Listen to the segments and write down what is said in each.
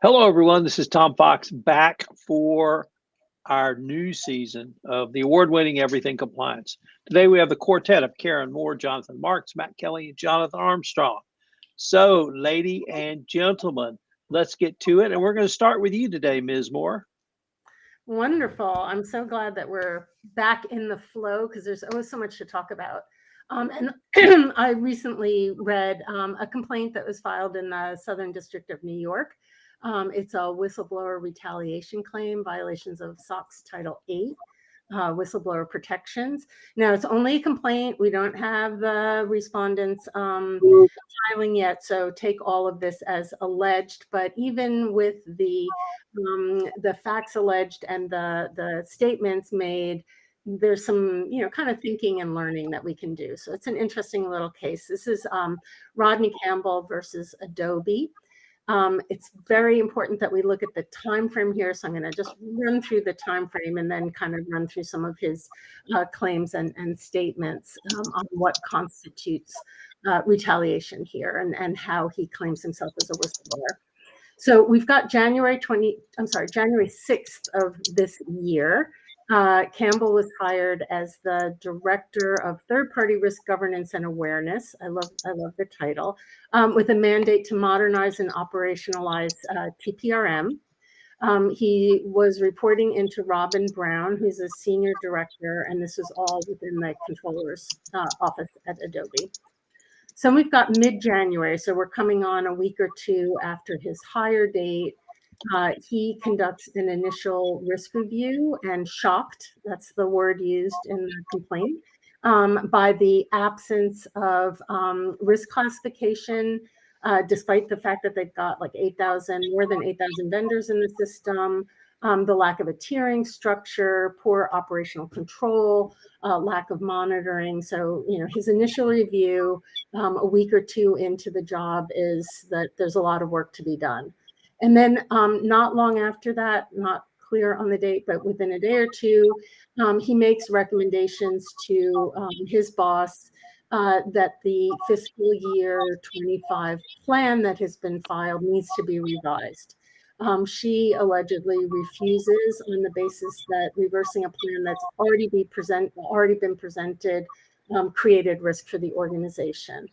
Hello, everyone. This is Tom Fox back for our new season of the award-winning Everything Compliance. Today, we have the quartet of Karen Moore, Jonathan Marks, Matt Kelly, and Jonathan Armstrong. So, lady and gentlemen, let's get to it. And we're going to start with you today, Ms. Moore. Wonderful. I'm so glad that we're back in the flow because there's always so much to talk about. And I recently read a complaint that was filed in the Southern District of New York. It's a whistleblower retaliation claim, violations of SOX Title 8, whistleblower protections. Now, it's only a complaint. We don't have the respondents filing yet, so take all of this as alleged. But even with the facts alleged and the statements made, there's some, kind of thinking and learning that we can do. So it's an interesting little case. This is Rodney Campbell versus Adobe. It's very important that we look at the time frame here. So I'm going to just run through the time frame and then kind of run through some of his claims and statements on what constitutes retaliation here and how he claims himself as a whistleblower. So we've got January 6th of this year. Campbell was hired as the Director of Third-Party Risk Governance and Awareness. I love the title, with a mandate to modernize and operationalize TPRM. He was reporting into Robin Brown, who's a senior director, and this was all within the controller's office at Adobe. So we've got mid-January, so we're coming on a week or two after his hire date. He conducts an initial risk review and shocked, that's the word used in the complaint, by the absence of risk classification, despite the fact that they've got like more than 8,000 vendors in the system, the lack of a tiering structure, poor operational control, lack of monitoring. So, his initial review a week or two into the job is that there's a lot of work to be done. And then not long after that, not clear on the date, but within a day or two, he makes recommendations to his boss that the fiscal year 25 plan that has been filed needs to be revised. She allegedly refuses on the basis that reversing a plan that's already been presented created risk for the organization.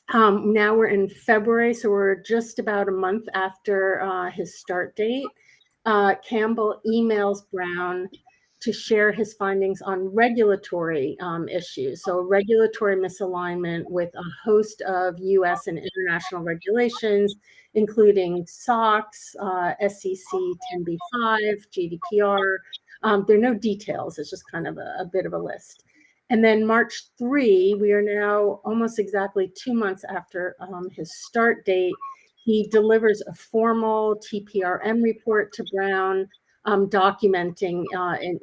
Now we're in February, so we're just about a month after his start date. Campbell emails Brown to share his findings on regulatory issues. So regulatory misalignment with a host of US and international regulations, including SOX, SEC 10b-5, GDPR. There are no details, it's just kind of a bit of a list. And then March 3, we are now almost exactly 2 months after his start date. He delivers a formal TPRM report to Brown, documenting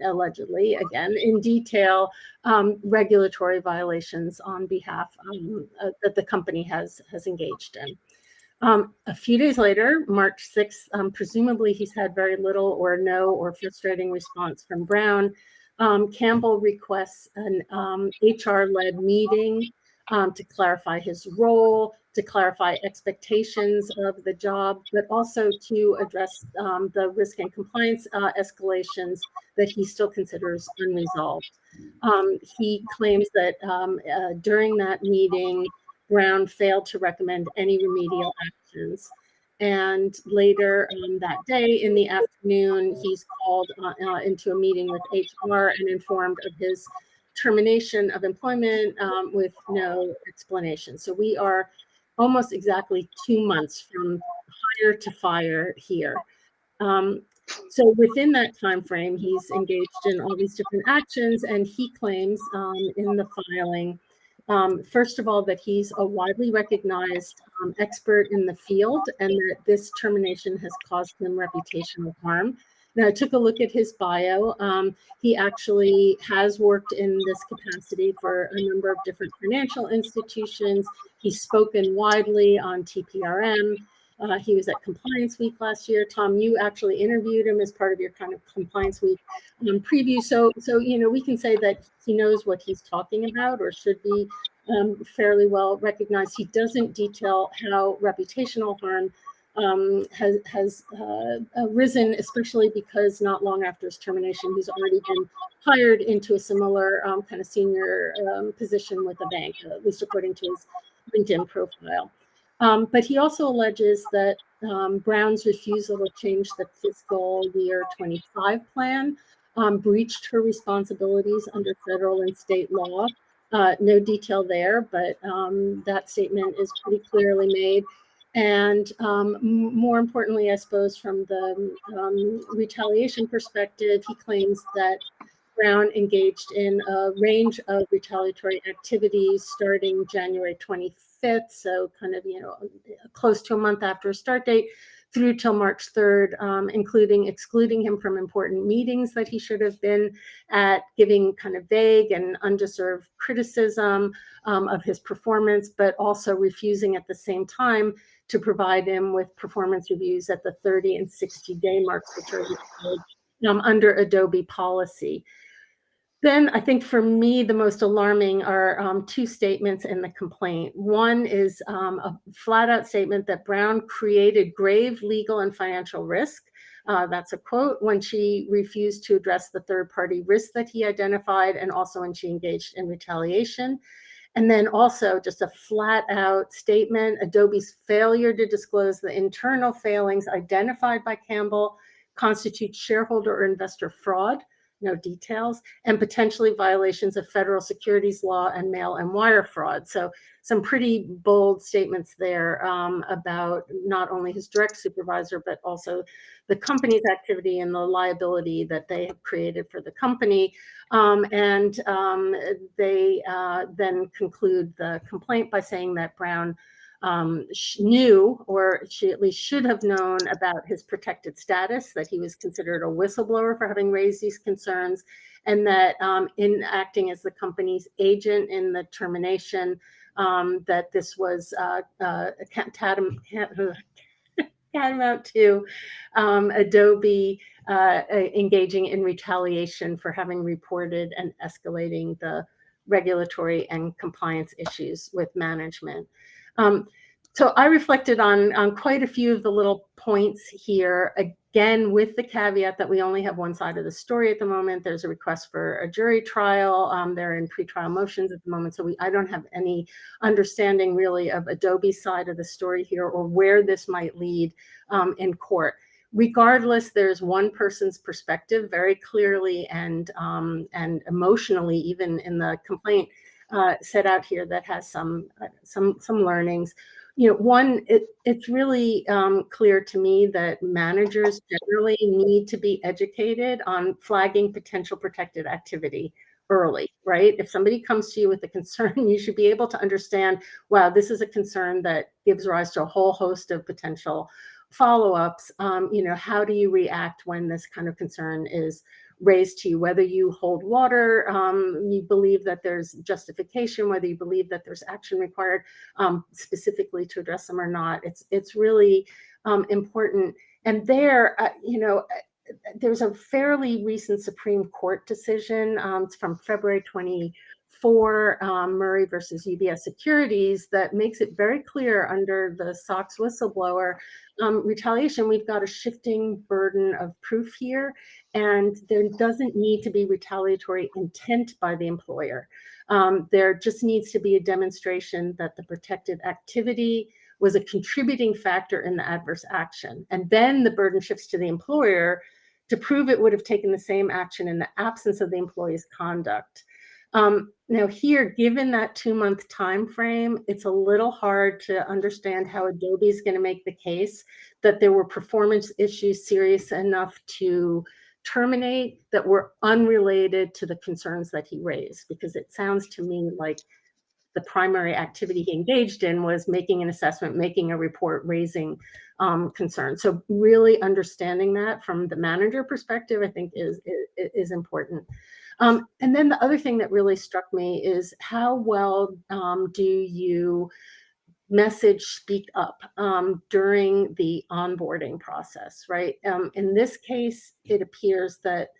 allegedly, again, in detail, regulatory violations on behalf that the company has engaged in. A few days later, March 6th, presumably he's had very little or no or frustrating response from Brown. Campbell requests an HR-led meeting to clarify his role, to clarify expectations of the job, but also to address the risk and compliance escalations that he still considers unresolved. He claims that during that meeting, Brown failed to recommend any remedial actions. And later that day in the afternoon, he's called into a meeting with HR and informed of his termination of employment with no explanation. So we are almost exactly 2 months from hire to fire here. So within that time frame, he's engaged in all these different actions, and he claims in the filing, first of all, that he's a widely recognized expert in the field and that this termination has caused him reputational harm. Now, I took a look at his bio. He actually has worked in this capacity for a number of different financial institutions. He's spoken widely on TPRM. He was at Compliance Week last year. Tom, you actually interviewed him as part of your kind of Compliance Week preview. So we can say that he knows what he's talking about, or should be fairly well recognized. He doesn't detail how reputational harm has arisen, especially because not long after his termination, he's already been hired into a similar kind of senior position with the bank, at least according to his LinkedIn profile. But he also alleges that Brown's refusal to change the fiscal year 25 plan breached her responsibilities under federal and state law. No detail there, but that statement is pretty clearly made. And more importantly, I suppose, from the retaliation perspective, he claims that Brown engaged in a range of retaliatory activities starting January 25th, so kind of, close to a month after a start date, through till March 3rd, including excluding him from important meetings that he should have been at, giving kind of vague and undeserved criticism of his performance, but also refusing at the same time to provide him with performance reviews at the 30 and 60-day marks, which are required under Adobe policy. Then I think for me, the most alarming are two statements in the complaint. One is a flat out statement that Brown created grave legal and financial risk. That's a quote, when she refused to address the third party risk that he identified, and also when she engaged in retaliation. And then also just a flat out statement, Adobe's failure to disclose the internal failings identified by Campbell constitutes shareholder or investor fraud. No details, and potentially violations of federal securities law and mail and wire fraud. So some pretty bold statements there about not only his direct supervisor, but also the company's activity and the liability that they have created for the company. And they then conclude the complaint by saying that Brown knew, or she at least should have known, about his protected status, that he was considered a whistleblower for having raised these concerns, and that in acting as the company's agent in the termination, that this was tantamount to Adobe engaging in retaliation for having reported and escalating the regulatory and compliance issues with management. So I reflected on quite a few of the little points here, again, with the caveat that we only have one side of the story at the moment. There's a request for a jury trial. They're in pretrial motions at the moment. So I don't have any understanding really of Adobe's side of the story here, or where this might lead in court. Regardless, there's one person's perspective very clearly and emotionally, even in the complaint, set out here, that has some learnings. One, it's really clear to me that managers generally need to be educated on flagging potential protected activity early, right? If somebody comes to you with a concern, you should be able to understand, wow, this is a concern that gives rise to a whole host of potential follow-ups. How do you react when this kind of concern is raised to you, whether you hold water, you believe that there's justification, whether you believe that there's action required specifically to address them or not. It's really important. And there, there's a fairly recent Supreme Court decision from February 24, Murray versus UBS Securities, that makes it very clear under the SOX whistleblower retaliation, we've got a shifting burden of proof here, and there doesn't need to be retaliatory intent by the employer. There just needs to be a demonstration that the protected activity was a contributing factor in the adverse action. And then the burden shifts to the employer to prove it would have taken the same action in the absence of the employee's conduct. Now here, given that 2-month time frame, it's a little hard to understand how Adobe is going to make the case that there were performance issues serious enough to terminate that were unrelated to the concerns that he raised, because it sounds to me like the primary activity he engaged in was making an assessment, making a report, raising concerns. So really understanding that from the manager perspective, I think is important. And then the other thing that really struck me is how well do you message speak up during the onboarding process, right? In this case, it appears that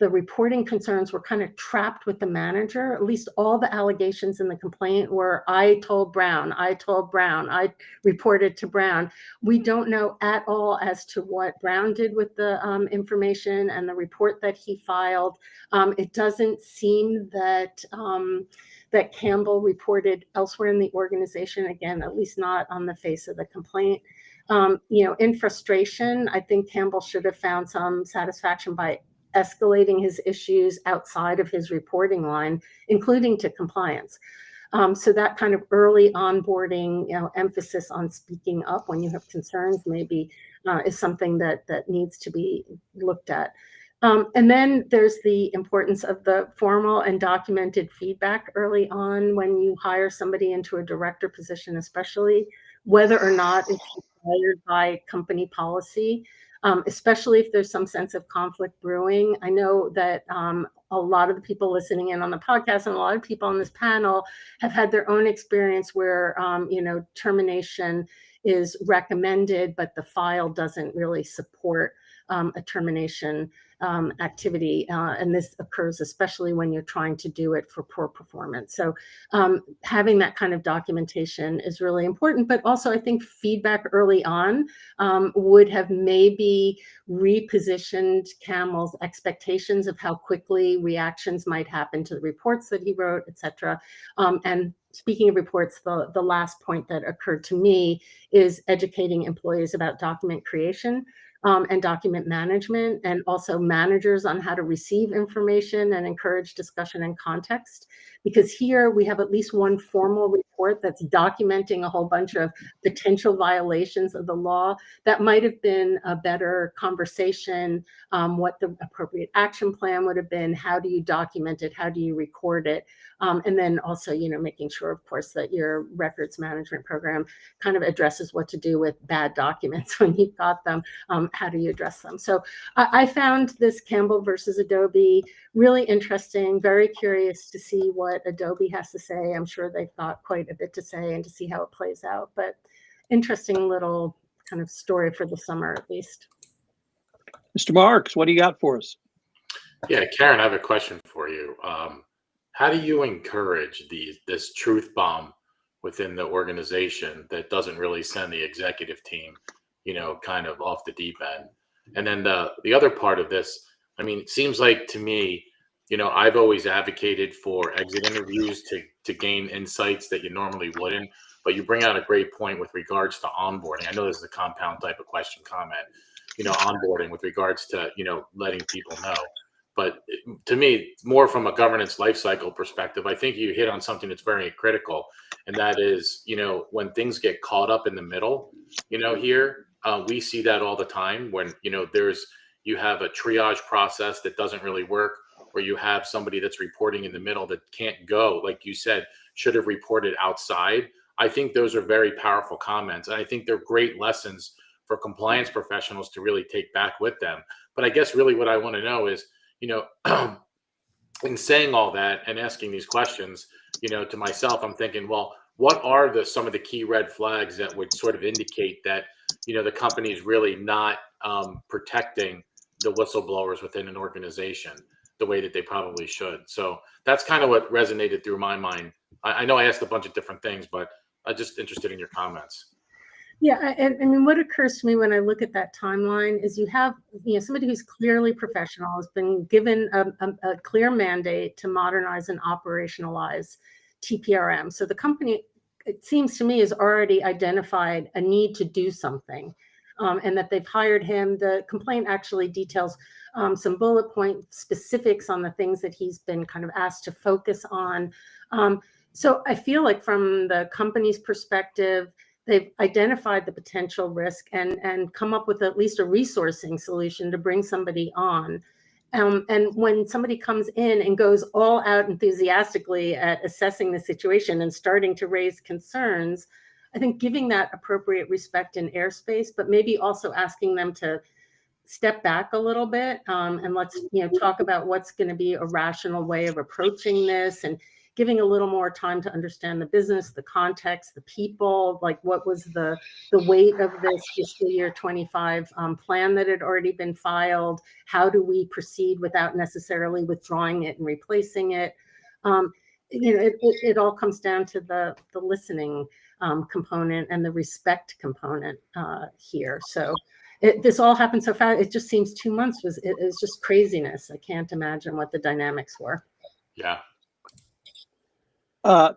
the reporting concerns were kind of trapped with the manager. At least all the allegations in the complaint were, I told Brown, I reported to Brown. We don't know at all as to what Brown did with the information and the report that he filed. It doesn't seem that that Campbell reported elsewhere in the organization, again, at least not on the face of the complaint. In frustration, I think Campbell should have found some satisfaction by escalating his issues outside of his reporting line, including to compliance. So that kind of early onboarding, emphasis on speaking up when you have concerns maybe is something that needs to be looked at. And then there's the importance of the formal and documented feedback early on when you hire somebody into a director position, especially whether or not it's required by company policy, especially if there's some sense of conflict brewing. I know that a lot of the people listening in on the podcast and a lot of people on this panel have had their own experience where, termination is recommended, but the file doesn't really support a termination activity. And this occurs especially when you're trying to do it for poor performance. So having that kind of documentation is really important, but also I think feedback early on would have maybe repositioned Campbell's expectations of how quickly reactions might happen to the reports that he wrote, et cetera. And speaking of reports, the last point that occurred to me is educating employees about document creation and document management, and also managers on how to receive information and encourage discussion and context. Because here we have at least one formal report that's documenting a whole bunch of potential violations of the law. That might have been a better conversation, what the appropriate action plan would have been, how do you document it, how do you record it, and then also, making sure, of course, that your records management program kind of addresses what to do with bad documents when you've got them. How do you address them? So I found this Campbell versus Adobe really interesting, very curious to see what Adobe has to say. I'm sure they've got quite a bit to say and to see how it plays out, but interesting little kind of story for the summer, at least. Mr. Marks, what do you got for us? Yeah, Karen, I have a question for you. How do you encourage this truth bomb within the organization that doesn't really send the executive team, kind of off the deep end? And then the other part of this, it seems like to me, I've always advocated for exit interviews to gain insights that you normally wouldn't, but you bring out a great point with regards to onboarding. I know this is a compound type of comment, onboarding with regards to, letting people know. But to me, more from a governance lifecycle perspective, I think you hit on something that's very critical. And that is, when things get caught up in the middle, here, we see that all the time when, you have a triage process that doesn't really work, or you have somebody that's reporting in the middle that can't go, like you said, should have reported outside. I think those are very powerful comments. And I think they're great lessons for compliance professionals to really take back with them. But I guess really what I want to know is, in saying all that and asking these questions, to myself, I'm thinking, well, what are some of the key red flags that would sort of indicate that, the company is really not protecting the whistleblowers within an organization the way that they probably should? So that's kind of what resonated through my mind. I know I asked a bunch of different things, but I'm just interested in your comments. Yeah, and what occurs to me when I look at that timeline is you have, somebody who's clearly professional, has been given a clear mandate to modernize and operationalize TPRM. So the company, it seems to me, has already identified a need to do something, and that they've hired him. The complaint actually details some bullet point specifics on the things that he's been kind of asked to focus on. So I feel like from the company's perspective, they've identified the potential risk and come up with at least a resourcing solution to bring somebody on. And when somebody comes in and goes all out enthusiastically at assessing the situation and starting to raise concerns, I think giving that appropriate respect and airspace, but maybe also asking them to step back a little bit, and let's talk about what's going to be a rational way of approaching this, and giving a little more time to understand the business, the context, the people, like what was the weight of this fiscal year 25 plan that had already been filed? How do we proceed without necessarily withdrawing it and replacing it? It all comes down to the listening component and the respect component here. So this all happened so fast. It just seems 2 months it was just craziness. I can't imagine what the dynamics were. Yeah.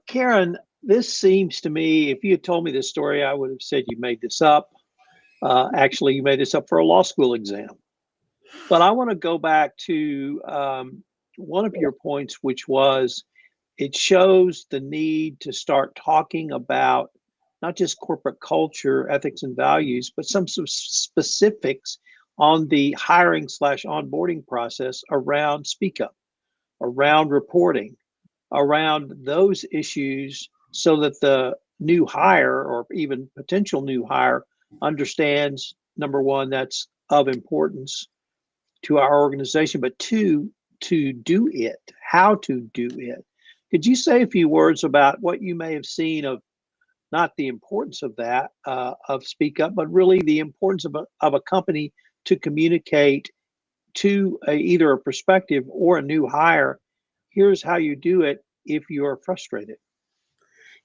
Karen, this seems to me, if you had told me this story, I would have said you made this up. Actually, you made this up for a law school exam. But I want to go back to one of your points, which was it shows the need to start talking about not just corporate culture, ethics, and values, but some specifics on the hiring / onboarding process around Speak Up, around reporting, around those issues, so that the new hire or even potential new hire understands, number one, that's of importance to our organization, but two, to do it, how to do it. Could you say a few words about what you may have seen of not the importance of that, of Speak Up, but really the importance of a company to communicate to either a prospective or a new hire, here's how you do it if you're frustrated?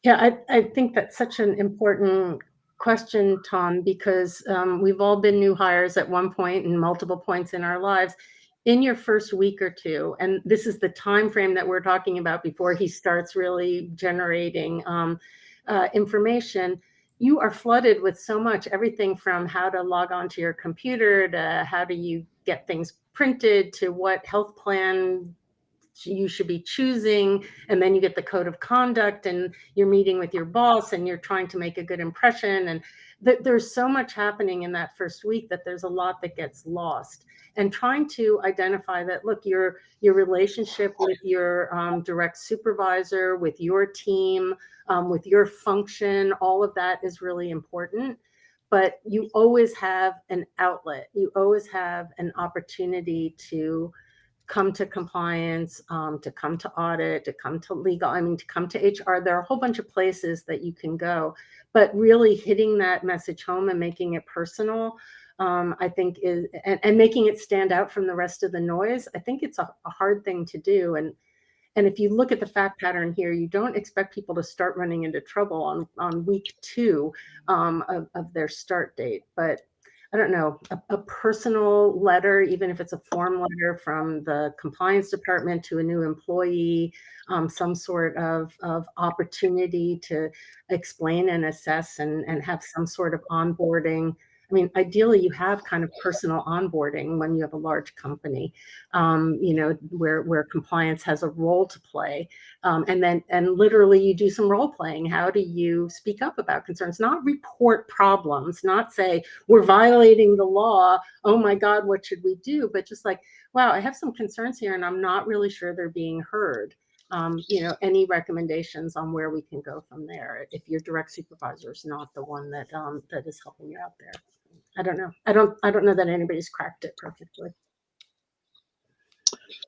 Yeah, I think that's such an important question, Tom, because we've all been new hires at one point and multiple points in our lives. In your first week or two, and this is the time frame that we're talking about before he starts really generating information, you are flooded with so much, everything from how to log onto your computer to how do you get things printed to what health plan you should be choosing. And then you get the code of conduct and you're meeting with your boss and you're trying to make a good impression. And there's so much happening in that first week that there's a lot that gets lost. And trying to identify that, look, your relationship with your direct supervisor, with your team, with your function, all of that is really important. But you always have an outlet. You always have an opportunity to come to compliance, to come to audit, to come to legal, to come to HR. There are a whole bunch of places that you can go, but really hitting that message home and making it personal, I think is, and making it stand out from the rest of the noise. I think it's a hard thing to do. And if you look at the fact pattern here, you don't expect people to start running into trouble on week 2 of their start date. But I don't know, a personal letter, even if it's a form letter from the compliance department to a new employee, some sort of opportunity to explain and assess and have some sort of onboarding. Ideally, you have kind of personal onboarding when you have a large company, where compliance has a role to play. And literally you do some role playing. How do you speak up about concerns? Not report problems, not say we're violating the law. Oh my God, what should we do? But just like, wow, I have some concerns here and I'm not really sure they're being heard. Any recommendations on where we can go from there if your direct supervisor is not the one that is helping you out there. I don't know. I don't know that anybody's cracked it perfectly.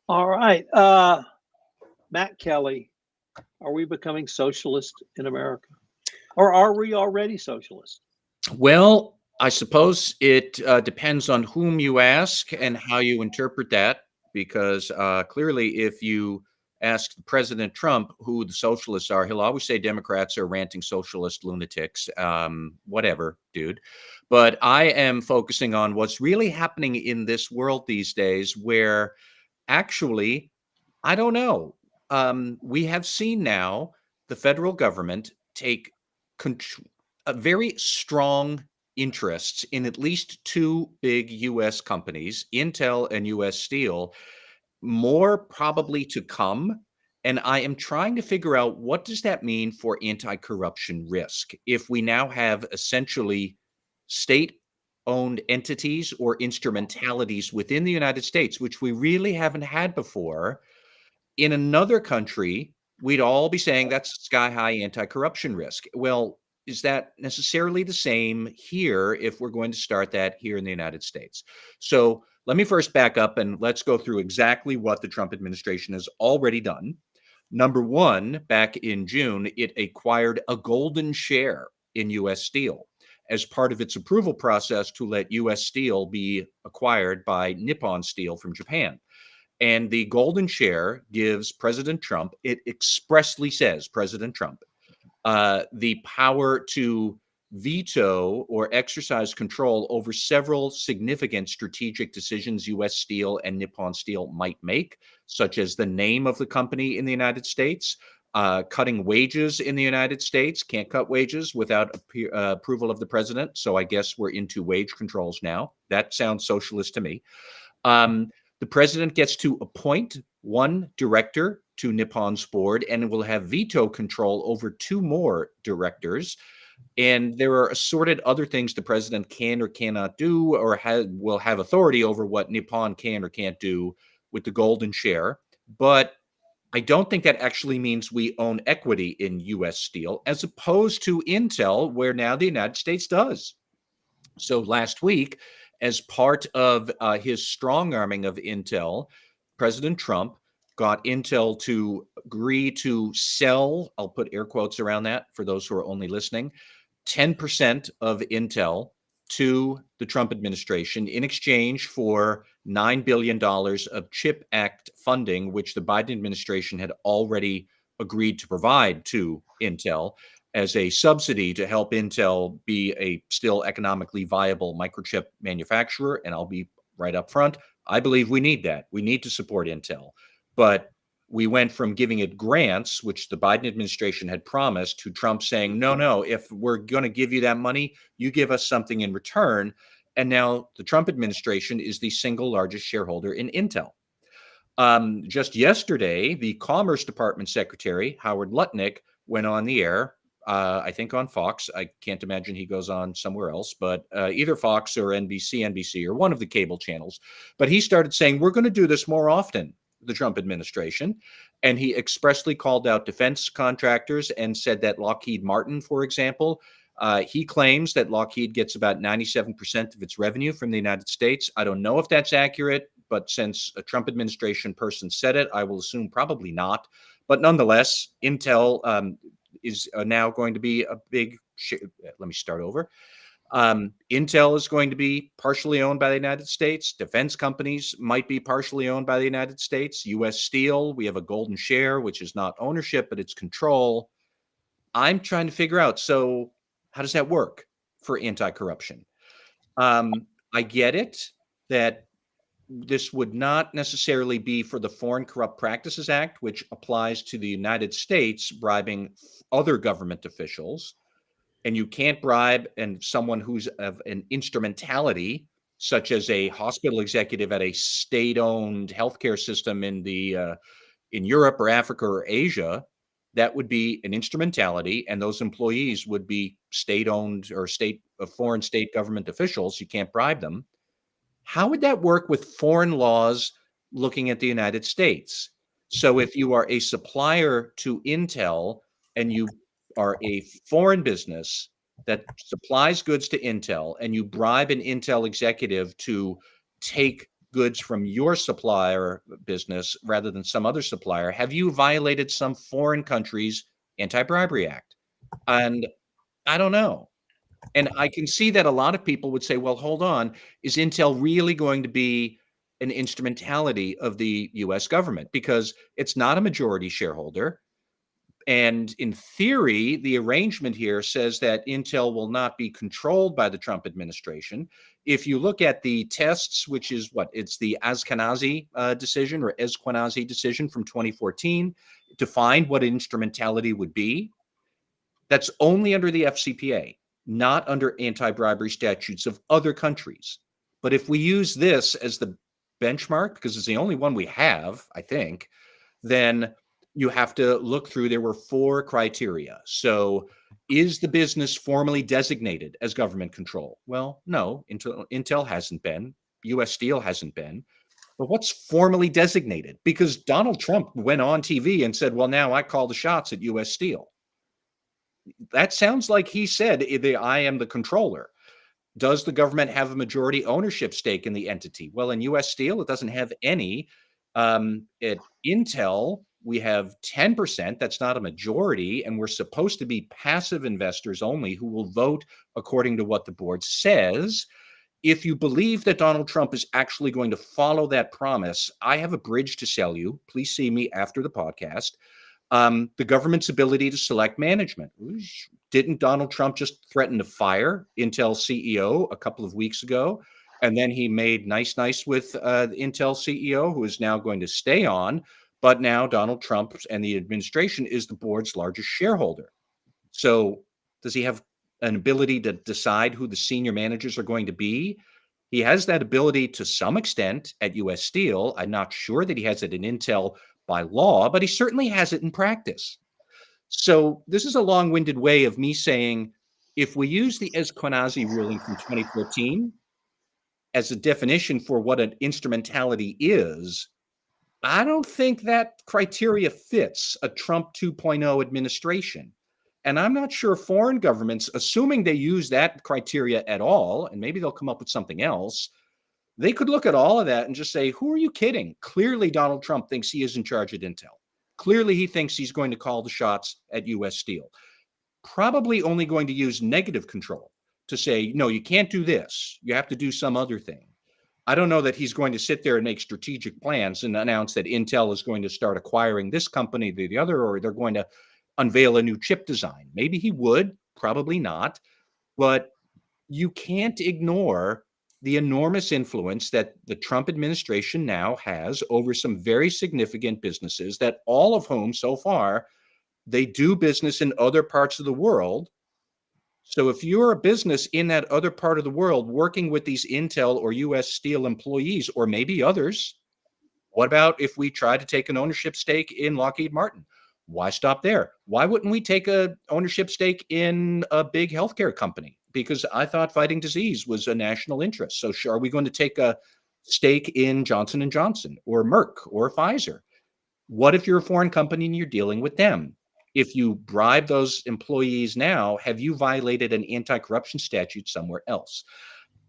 All right. Matt Kelly, are we becoming socialist in America? Or are we already socialist? Well, I suppose it depends on whom you ask and how you interpret that, because clearly if you ask President Trump who the socialists are, he'll always say Democrats are ranting socialist lunatics, whatever, dude. But I am focusing on what's really happening in this world these days, where actually, I don't know. We have seen now the federal government take a very strong interests in at least 2 big U.S. companies, Intel and U.S. Steel, more probably to come. And I am trying to figure out, what does that mean for anti-corruption risk if we now have essentially state-owned entities or instrumentalities within the United States, which we really haven't had before. In another country, we'd all be saying that's sky-high anti-corruption risk. Well, is that necessarily the same here if we're going to start that here in the United States? So let me first back up and let's go through exactly what the Trump administration has already done. Number one, back in June, it acquired a golden share in U.S. Steel as part of its approval process to let U.S. Steel be acquired by Nippon Steel from Japan. And the golden share gives President Trump, it expressly says President Trump, the power to veto or exercise control over several significant strategic decisions U.S. Steel and Nippon Steel might make, such as the name of the company in the United States, cutting wages in the United States, can't cut wages without approval of the president. So I guess we're into wage controls now. That sounds socialist to me. The president gets to appoint one director to Nippon's board and will have veto control over two more directors. And there are assorted other things the president can or cannot do, or will have authority over what Nippon can or can't do with the golden share. But I don't think that actually means we own equity in U.S. Steel, as opposed to Intel, where now the United States does. So last week, as part of his strong arming of Intel, President Trump got Intel to agree to sell, I'll put air quotes around that for those who are only listening, 10% of Intel to the Trump administration in exchange for $9 billion of CHIP Act funding, which the Biden administration had already agreed to provide to Intel as a subsidy to help Intel be a still economically viable microchip manufacturer. And I'll be right up front, I believe we need that. We need to support Intel. But we went from giving it grants, which the Biden administration had promised, to Trump saying, no, if we're going to give you that money, you give us something in return. And now the Trump administration is the single largest shareholder in Intel. Just yesterday, the Commerce Department Secretary, Howard Lutnick, went on the air, I think on Fox. I can't imagine he goes on somewhere else, but either Fox or NBC or one of the cable channels. But he started saying, we're going to do this more often, the Trump administration. And he expressly called out defense contractors and said that Lockheed Martin, for example, he claims that Lockheed gets about 97% of its revenue from the United States. I don't know if that's accurate, but since a Trump administration person said it, I will assume probably not. But nonetheless, Intel is now going to be a big let me start over. Intel is going to be partially owned by the United States. Defense companies might be partially owned by the United States. U.S. Steel, we have a golden share, which is not ownership, but it's control. I'm trying to figure out, so how does that work for anti-corruption? I get it that this would not necessarily be for the Foreign Corrupt Practices Act, which applies to the United States bribing other government officials. And you can't bribe someone who's of an instrumentality, such as a hospital executive at a state-owned healthcare system in Europe or Africa or Asia. That would be an instrumentality, and those employees would be state-owned or foreign state government officials. You can't bribe them. How would that work with foreign laws looking at the United States? So if you are a supplier to Intel and you are a foreign business that supplies goods to Intel and you bribe an Intel executive to take goods from your supplier business rather than some other supplier, have you violated some foreign country's anti-bribery act? And I don't know. And I can see that a lot of people would say, well, hold on, is Intel really going to be an instrumentality of the US government? Because it's not a majority shareholder. And in theory, the arrangement here says that Intel will not be controlled by the Trump administration. If you look at the tests, which is it's the Ashkenazi decision or Esquenazi decision from 2014, defined what instrumentality would be. That's only under the FCPA, not under anti-bribery statutes of other countries. But if we use this as the benchmark, because it's the only one we have, I think, then you have to look through, there were 4 criteria. So is the business formally designated as government control? Well, no, Intel hasn't been, US Steel hasn't been. But what's formally designated? Because Donald Trump went on TV and said, well, now I call the shots at US Steel. That sounds like he said, I am the controller. Does the government have a majority ownership stake in the entity? Well, in US Steel, it doesn't have any. At Intel, we have 10%. That's not a majority. And we're supposed to be passive investors only who will vote according to what the board says. If you believe that Donald Trump is actually going to follow that promise, I have a bridge to sell you. Please see me after the podcast. The government's ability to select management. Didn't Donald Trump just threaten to fire Intel CEO a couple of weeks ago? And then he made nice with the Intel CEO, who is now going to stay on. But now Donald Trump and the administration is the board's largest shareholder. So does he have an ability to decide who the senior managers are going to be? He has that ability to some extent at US Steel. I'm not sure that he has it in Intel by law, but he certainly has it in practice. So this is a long-winded way of me saying, if we use the Eskenazi ruling from 2014 as a definition for what an instrumentality is, I don't think that criteria fits a Trump 2.0 administration. And I'm not sure foreign governments, assuming they use that criteria at all, and maybe they'll come up with something else, they could look at all of that and just say, who are you kidding? Clearly, Donald Trump thinks he is in charge at Intel. Clearly, he thinks he's going to call the shots at US Steel. Probably only going to use negative control to say, no, you can't do this. You have to do some other thing. I don't know that he's going to sit there and make strategic plans and announce that Intel is going to start acquiring this company, the other, or they're going to unveil a new chip design. Maybe he would, probably not. But you can't ignore the enormous influence that the Trump administration now has over some very significant businesses that all of whom so far, they do business in other parts of the world. So if you're a business in that other part of the world working with these Intel or US Steel employees, or maybe others, what about if we try to take an ownership stake in Lockheed Martin? Why stop there? Why wouldn't we take a ownership stake in a big healthcare company? Because I thought fighting disease was a national interest. So are we going to take a stake in Johnson & Johnson or Merck or Pfizer? What if you're a foreign company and you're dealing with them? If you bribe those employees now, have you violated an anti-corruption statute somewhere else?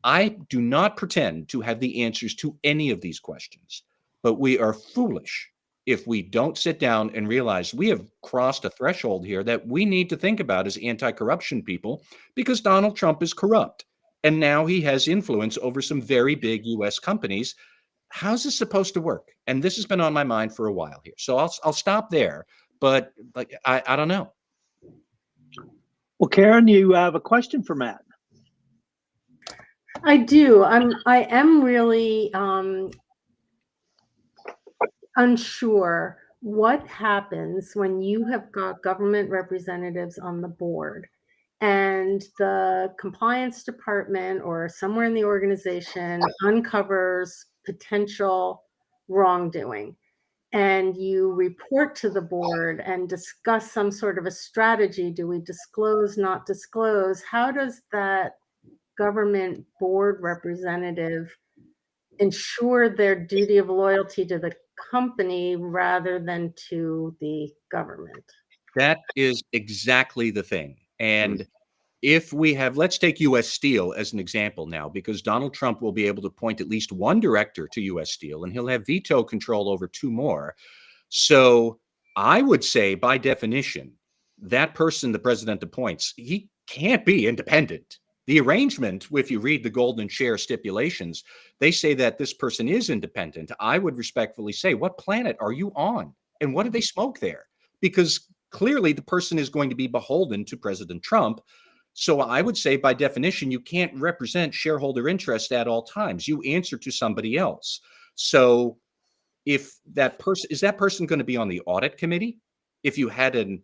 I do not pretend to have the answers to any of these questions, but we are foolish if we don't sit down and realize we have crossed a threshold here that we need to think about as anti-corruption people, because Donald Trump is corrupt. And now he has influence over some very big US companies. How's this supposed to work? And this has been on my mind for a while here. So I'll stop there. But I don't know. Well, Karen, you have a question for Matt. I do. I am really unsure what happens when you have got government representatives on the board and the compliance department or somewhere in the organization uncovers potential wrongdoing. And you report to the board and discuss some sort of a strategy. Do we disclose, not disclose? How does that government board representative ensure their duty of loyalty to the company rather than to the government? That is exactly the thing. And if we have, let's take US Steel as an example now, because Donald Trump will be able to appoint at least one director to US Steel, and he'll have veto control over two more. So I would say, by definition, that person the president appoints, he can't be independent. The arrangement, if you read the golden share stipulations, they say that this person is independent. I would respectfully say, what planet are you on? And what do they smoke there? Because clearly the person is going to be beholden to President Trump. So I would say, by definition, you can't represent shareholder interest at all times. You answer to somebody else. So if that person, is that person going to be on the audit committee? If you had an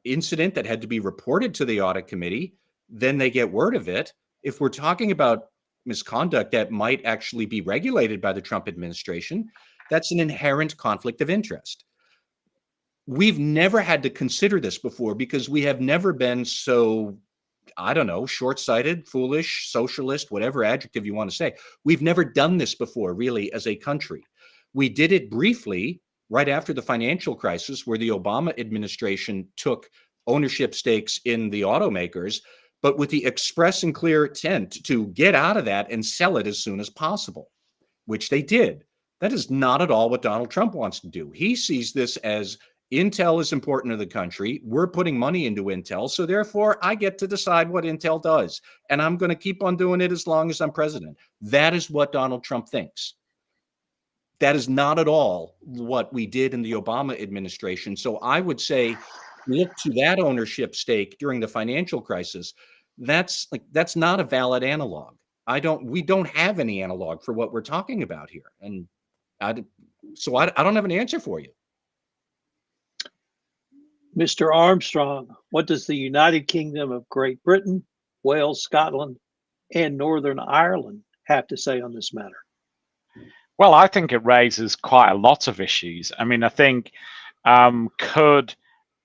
incident that had to be reported to the audit committee, then they get word of it. If we're talking about misconduct that might actually be regulated by the Trump administration, that's an inherent conflict of interest. We've never had to consider this before because we have never been so, I don't know, short-sighted, foolish, socialist, whatever adjective you want to say. We've never done this before, really, as a country. We did it briefly right after the financial crisis, where the Obama administration took ownership stakes in the automakers, but with the express and clear intent to get out of that and sell it as soon as possible, which they did. That is not at all what Donald Trump wants to do. He sees this as Intel is important to the country. We're putting money into Intel. So therefore, I get to decide what Intel does. And I'm going to keep on doing it as long as I'm president. That is what Donald Trump thinks. That is not at all what we did in the Obama administration. So I would say, look to that ownership stake during the financial crisis. That's not a valid analog. We don't have any analog for what we're talking about here. And I don't have an answer for you. Mr. Armstrong, what does the United Kingdom of Great Britain, Wales, Scotland, and Northern Ireland have to say on this matter? Well, I think it raises quite a lot of issues. I mean, I think could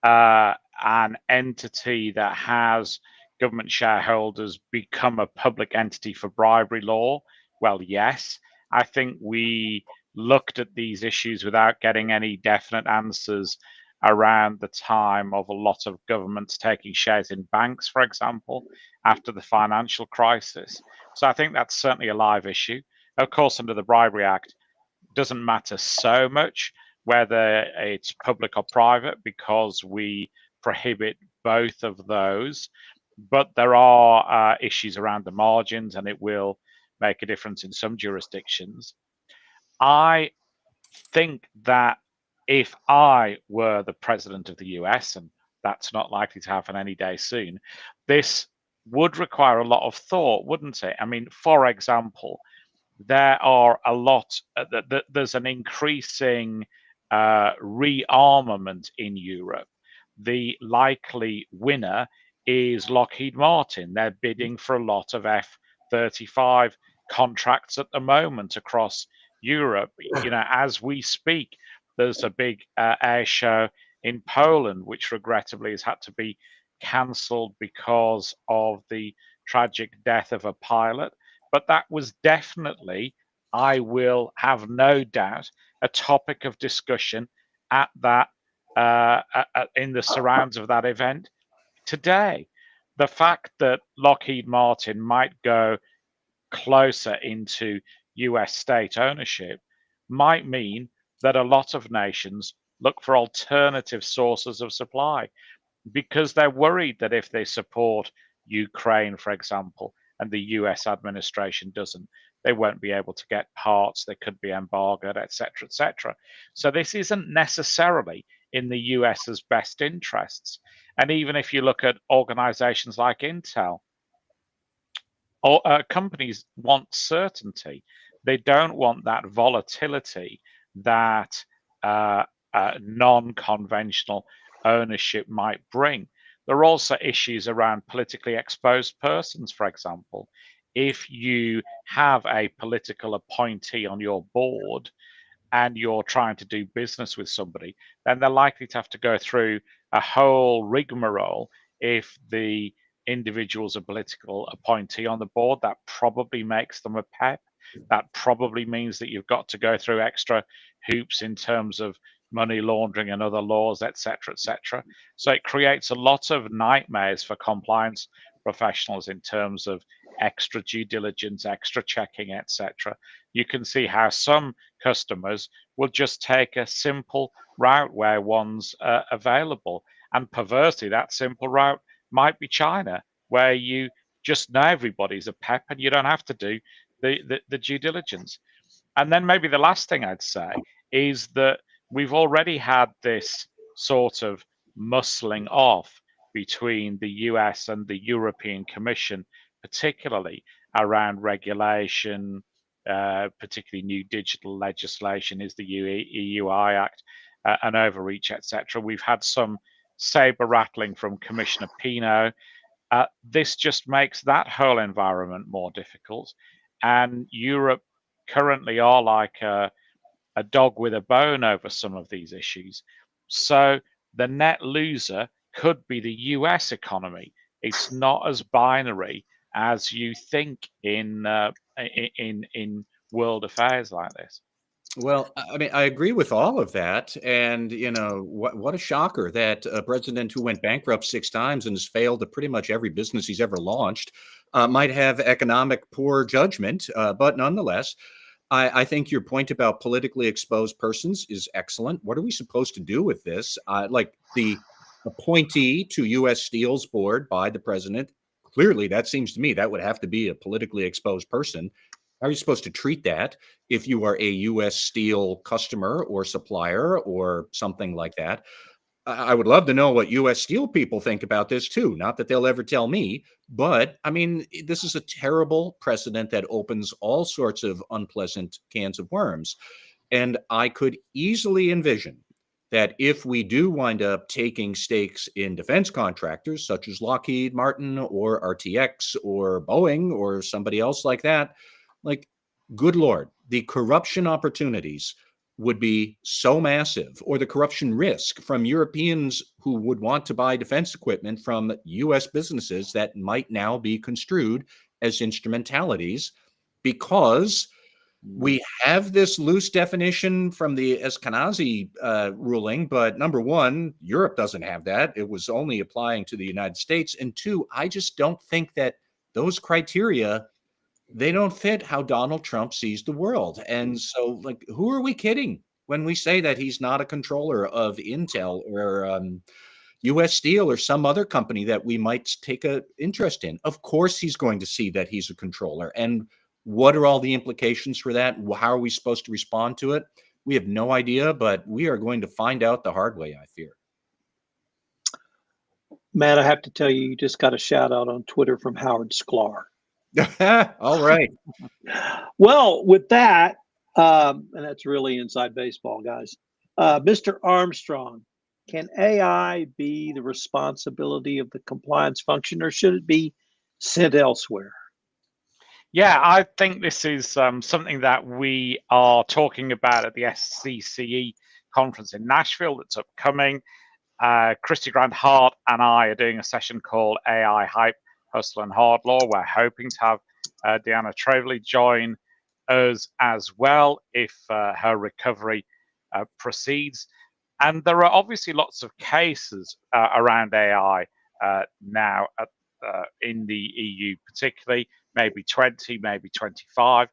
an entity that has government shareholders become a public entity for bribery law? Well, yes. I think we looked at these issues without getting any definite answers around the time of a lot of governments taking shares in banks, for example, after the financial crisis. So I think that's certainly a live issue. Of course, under the Bribery Act, it doesn't matter so much whether it's public or private because we prohibit both of those. But there are issues around the margins, and it will make a difference in some jurisdictions. I think that if I were the president of the US, and that's not likely to happen any day soon, this would require a lot of thought, wouldn't it? I mean, for example, there are a lot, there's an increasing rearmament in Europe. The likely winner is Lockheed Martin. They're bidding for a lot of F-35 contracts at the moment across Europe. You know, as we speak, there's a big air show in Poland, which regrettably has had to be cancelled because of the tragic death of a pilot. But that was definitely, I will have no doubt, a topic of discussion at that in the surrounds of that event today. The fact that Lockheed Martin might go closer into US state ownership might mean that a lot of nations look for alternative sources of supply because they're worried that if they support Ukraine, for example, and the US administration doesn't, they won't be able to get parts, they could be embargoed, etc., etc. So this isn't necessarily in the US's best interests. And even if you look at organizations like Intel, companies want certainty. They don't want that volatility that non-conventional ownership might bring. There are also issues around politically exposed persons, for example. If you have a political appointee on your board and you're trying to do business with somebody, then they're likely to have to go through a whole rigmarole. If the individual's a political appointee on the board, that probably makes them a PEP. That probably means that you've got to go through extra hoops in terms of money laundering and other laws, etc., etc. So it creates a lot of nightmares for compliance professionals in terms of extra due diligence, extra checking, etc. You can see how some customers will just take a simple route where one's available. And perversely, that simple route might be China, where you just know everybody's a PEP and you don't have to do the due diligence. And then maybe the last thing I'd say is that we've already had this sort of muscling off between the US and the European Commission, particularly around regulation, particularly new digital legislation is the EUI Act and overreach, etc. We've had some saber rattling from Commissioner Pino. This just makes that whole environment more difficult. And Europe currently are like a dog with a bone over some of these issues. So the net loser could be the US economy. It's not as binary as you think in world affairs like this. Well, I mean, I agree with all of that. And, you know, what a shocker that a president who went bankrupt 6 times and has failed at pretty much every business he's ever launched might have economic poor judgment. But nonetheless, I think your point about politically exposed persons is excellent. What are we supposed to do with this? Like the appointee to U.S. Steel's board by the president, clearly that seems to me that would have to be a politically exposed person. How are you supposed to treat that if you are a U.S. Steel customer or supplier or something like that? I would love to know what U.S. Steel people think about this too. Not that they'll ever tell me, but I mean, this is a terrible precedent that opens all sorts of unpleasant cans of worms. And I could easily envision that if we do wind up taking stakes in defense contractors such as Lockheed Martin or RTX or Boeing or somebody else like that, like, good Lord, the corruption opportunities would be so massive, or the corruption risk from Europeans who would want to buy defense equipment from US businesses that might now be construed as instrumentalities, because we have this loose definition from the Eskenazi ruling, but number one, Europe doesn't have that. It was only applying to the United States. And two, I just don't think that those criteria, they don't fit how Donald Trump sees the world. And so, like, who are we kidding when we say that he's not a controller of Intel or US Steel or some other company that we might take an interest in? Of course, he's going to see that he's a controller. And what are all the implications for that? How are we supposed to respond to it? We have no idea, but we are going to find out the hard way, I fear. Matt, I have to tell you, you just got a shout out on Twitter from Howard Sklar. All right. Well, with that, and that's really inside baseball, guys. Mr. Armstrong, can AI be the responsibility of the compliance function, or should it be sent elsewhere? Yeah, I think this is something that we are talking about at the SCCE conference in Nashville that's upcoming. Christy Grant Hart and I are doing a session called AI Hype, Hustle and Hard Law. We're hoping to have Deanna Travely join us as well if her recovery proceeds. And there are obviously lots of cases around AI now in the EU, particularly, maybe 20, maybe 25.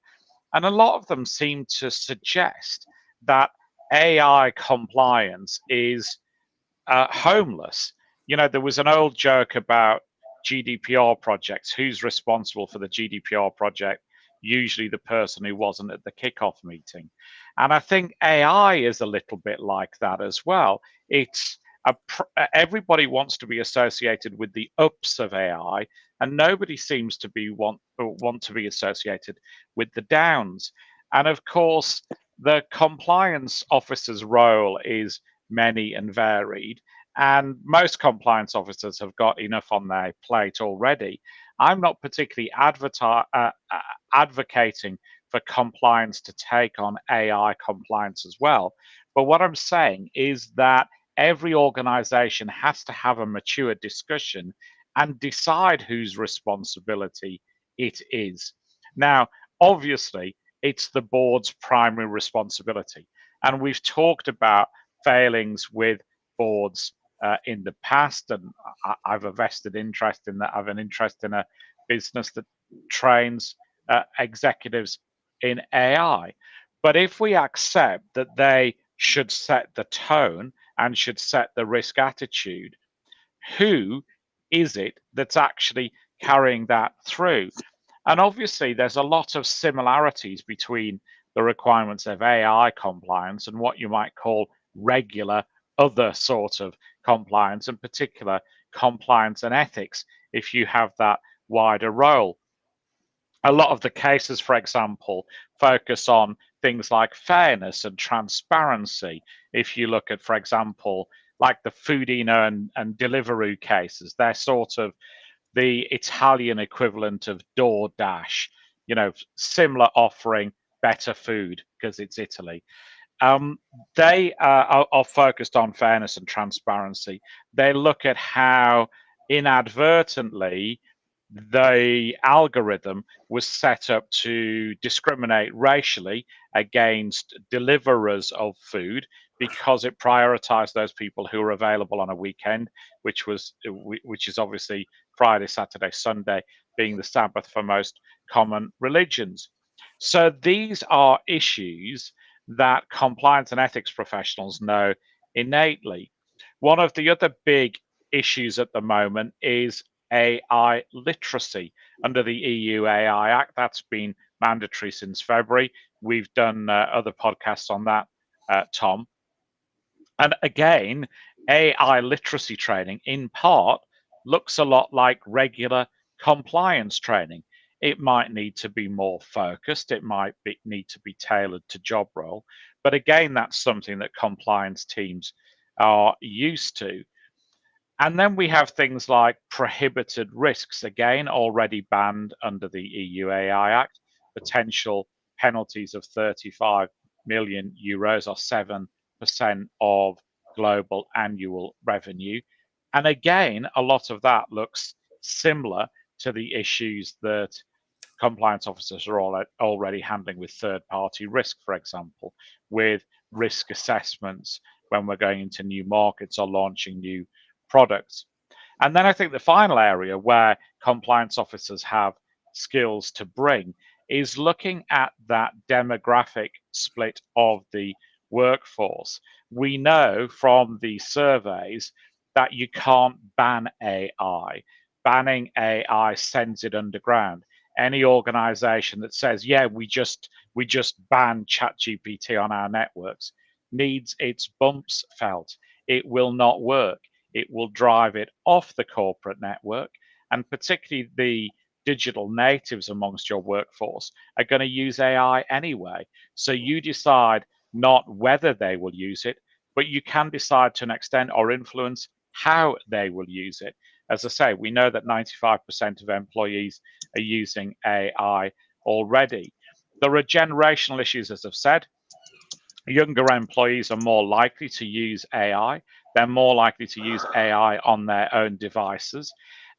And a lot of them seem to suggest that AI compliance is homeless. You know, there was an old joke about GDPR projects. Who's responsible for the GDPR project? Usually the person who wasn't at the kickoff meeting. And I think AI is a little bit like that as well. It's everybody wants to be associated with the ups of AI, and nobody seems to be want to be associated with the downs. And of course, the compliance officer's role is many and varied, and most compliance officers have got enough on their plate already. I'm not particularly advocating for compliance to take on AI compliance as well. But what I'm saying is that every organization has to have a mature discussion and decide whose responsibility it is. Now, obviously, it's the board's primary responsibility. And we've talked about failings with boards in the past, and I've a vested interest in that. I have an interest in a business that trains executives in AI. But if we accept that they should set the tone and should set the risk attitude, who is it that's actually carrying that through? And obviously, there's a lot of similarities between the requirements of AI compliance and what you might call regular other sort of compliance, in particular compliance and ethics, if you have that wider role. A lot of the cases, for example, focus on things like fairness and transparency. If you look at, for example, like the Foodino and Deliveroo cases, they're sort of the Italian equivalent of DoorDash, you know, similar offering, better food because it's Italy. They are focused on fairness and transparency. They look at how inadvertently the algorithm was set up to discriminate racially against deliverers of food because it prioritized those people who were available on a weekend, which is obviously Friday, Saturday, Sunday being the Sabbath for most common religions. So these are issues that compliance and ethics professionals know innately. One of the other big issues at the moment is AI literacy under the EU AI Act. That's been mandatory since February. We've done other podcasts on that, Tom. And again, AI literacy training in part looks a lot like regular compliance training. It might need to be more focused, it might need to be tailored to job role. But again, that's something that compliance teams are used to. And then we have things like prohibited risks, again, already banned under the EU AI Act, potential penalties of 35 million euros or 7% of global annual revenue. And again, a lot of that looks similar to the issues that compliance officers are already handling with third party risk, for example, with risk assessments when we're going into new markets or launching new products. And then I think the final area where compliance officers have skills to bring is looking at that demographic split of the workforce. We know from the surveys that you can't ban AI. Banning AI sends it underground. Any organization that says, yeah, we just ban ChatGPT on our networks needs its bumps felt. It will not work. It will drive it off the corporate network, and particularly the digital natives amongst your workforce are going to use AI anyway. So you decide not whether they will use it, but you can decide to an extent or influence how they will use it. As I say, we know that 95% of employees are using AI already. There are generational issues, as I've said. Younger employees are more likely to use AI. They're more likely to use AI on their own devices,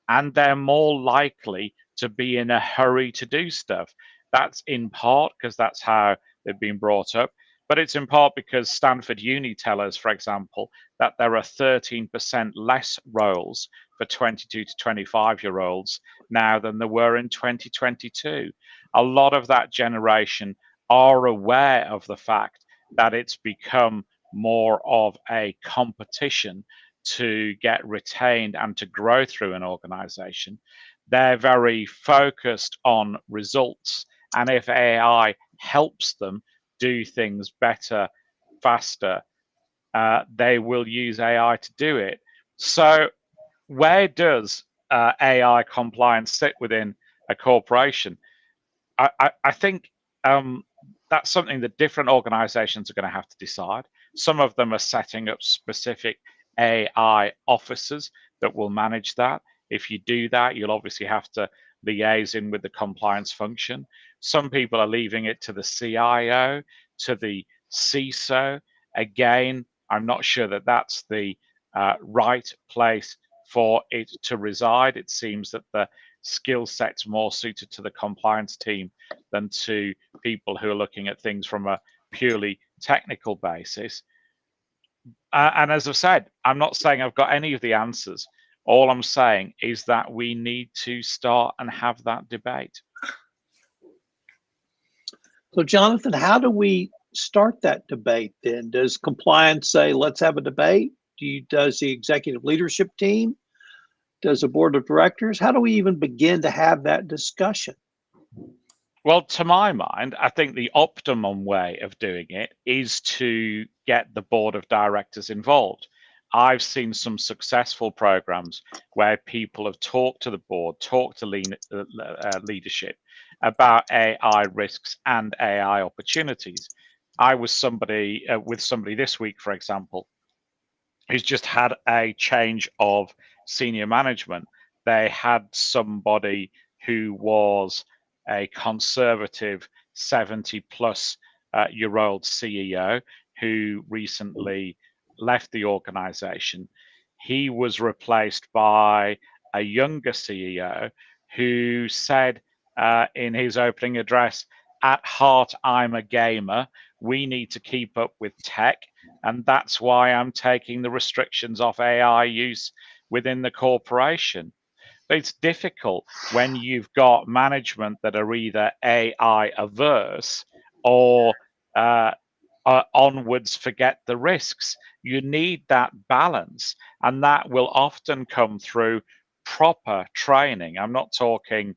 and they're more likely to be in a hurry to do stuff. That's in part because that's how they've been brought up, but it's in part because Stanford Uni tell us, for example, that there are 13% less roles for 22 to 25-year-olds now than there were in 2022. A lot of that generation are aware of the fact that it's become more of a competition to get retained and to grow through an organization. They're very focused on results. And if AI helps them do things better, faster, they will use AI to do it. So where does AI compliance sit within a corporation? I think that's something that different organizations are going to have to decide. Some of them are setting up specific AI officers that will manage that. If you do that, you'll obviously have to liaise in with the compliance function. Some people are leaving it to the CIO, to the CISO. Again, I'm not sure that that's the right place for it to reside. It seems that the skill set's more suited to the compliance team than to people who are looking at things from a purely technical basis. And as I've said, I'm not saying I've got any of the answers. All I'm saying is that we need to start and have that debate. So, Jonathan, how do we start that debate then? Does compliance say, let's have a debate? Does the executive leadership team? Does the board of directors? How do we even begin to have that discussion? Well, to my mind, I think the optimum way of doing it is to get the board of directors involved. I've seen some successful programs where people have talked to the board, talked to leadership about AI risks and AI opportunities. I was with somebody this week, for example, who's just had a change of senior management. They had somebody who was a conservative 70+ year old CEO who recently left the organization. He was replaced by a younger CEO who said in his opening address, at heart, I'm a gamer. We need to keep up with tech. And that's why I'm taking the restrictions off AI use within the corporation. But it's difficult when you've got management that are either AI averse or onwards forget the risks. You need that balance, and that will often come through proper training. I'm not talking,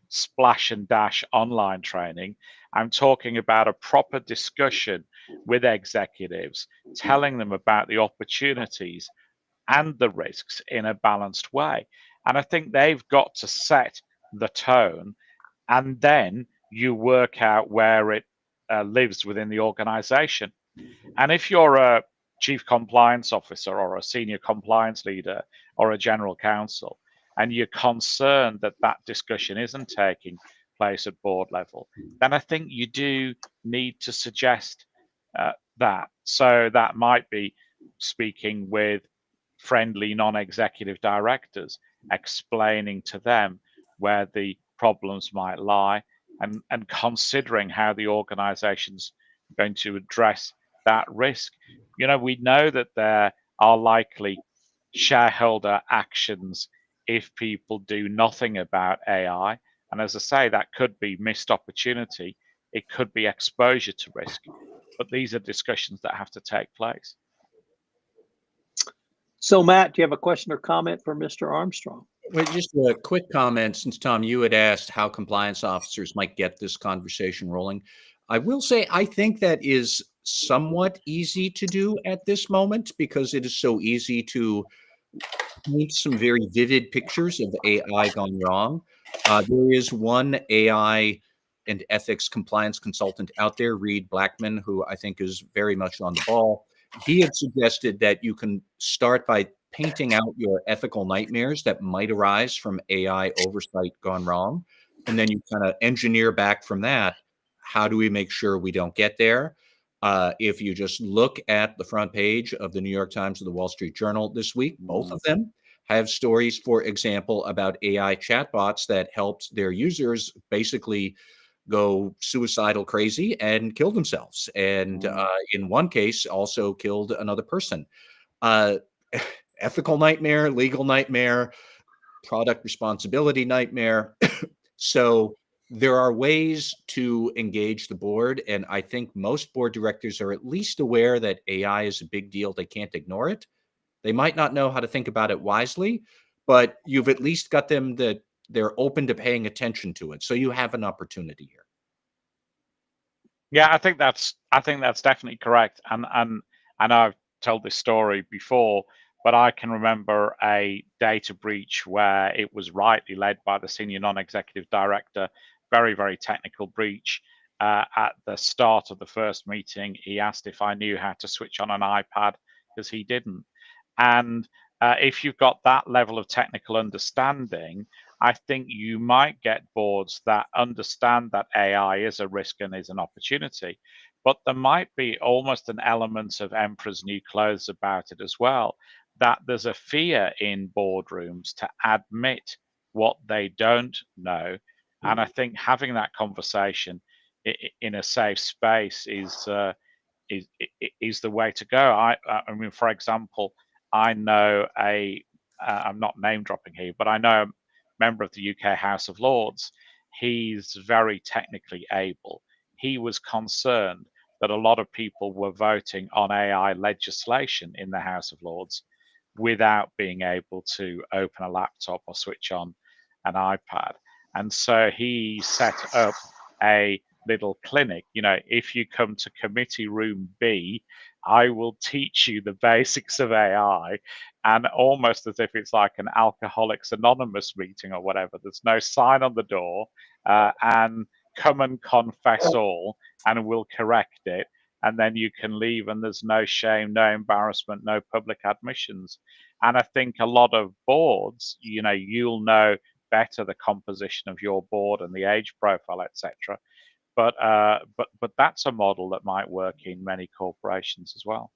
splash and dash online training. I'm talking about a proper discussion with executives, telling them about the opportunities and the risks in a balanced way. And I think they've got to set the tone, and then you work out where it lives within the organization. And if you're a chief compliance officer or a senior compliance leader or a general counsel, and you're concerned that that discussion isn't taking place at board level, then I think you do need to suggest that. So that might be speaking with friendly non-executive directors, explaining to them where the problems might lie, and considering how the organization's going to address that risk. We know that there are likely shareholder actions if people do nothing about AI. And as I say, that could be missed opportunity. It could be exposure to risk. But these are discussions that have to take place. So, Matt, do you have a question or comment for Mr. Armstrong? Well, just a quick comment, since Tom, you had asked how compliance officers might get this conversation rolling. I will say I think that is somewhat easy to do at this moment, because it is so easy to paint some very vivid pictures of AI gone wrong. There is one AI and ethics compliance consultant out there, Reed Blackman, who I think is very much on the ball. He had suggested that you can start by painting out your ethical nightmares that might arise from AI oversight gone wrong. And then you kind of engineer back from that. How do we make sure we don't get there? If you just look at the front page of the New York Times or the Wall Street Journal this week, both of them have stories, for example, about AI chatbots that helped their users basically go suicidal crazy and kill themselves. And in one case, also killed another person. Ethical nightmare, legal nightmare, product responsibility nightmare. So there are ways to engage the board. And I think most board directors are at least aware that AI is a big deal. They can't ignore it. They might not know how to think about it wisely, but you've at least got them that they're open to paying attention to it. So you have an opportunity here. Yeah, I think that's definitely correct. And I've told this story before, but I can remember a data breach where it was rightly led by the senior non-executive director, very, very technical breach. At the start of the first meeting, he asked if I knew how to switch on an iPad, because he didn't. And if you've got that level of technical understanding, I think you might get boards that understand that AI is a risk and is an opportunity. But there might be almost an element of emperor's new clothes about it as well, that there's a fear in boardrooms to admit what they don't know. And I think having that conversation in a safe space is the way to go. I mean, for example, I know I'm not name dropping here, but I know a member of the UK House of Lords. He's very technically able. He was concerned that a lot of people were voting on AI legislation in the House of Lords without being able to open a laptop or switch on an iPad. And so he set up a little clinic. If you come to committee room B, I will teach you the basics of AI, and almost as if it's like an Alcoholics Anonymous meeting or whatever. There's no sign on the door, and come and confess all, and we'll correct it. And then you can leave, and there's no shame, no embarrassment, no public admissions. And I think a lot of boards, you'll know better the composition of your board and the age profile, etc. But that's a model that might work in many corporations as well.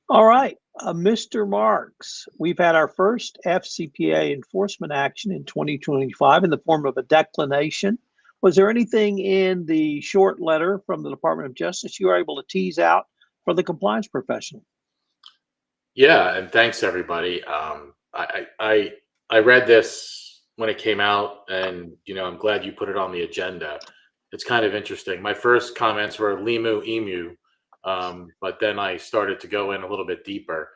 All right, Mr. Marks, we've had our first FCPA enforcement action in 2025 in the form of a declination. Was there anything in the short letter from the Department of Justice you were able to tease out for the compliance professional? Yeah, and thanks everybody. I read this when it came out, and I'm glad you put it on the agenda. It's kind of interesting. My first comments were limu emu, but then I started to go in a little bit deeper.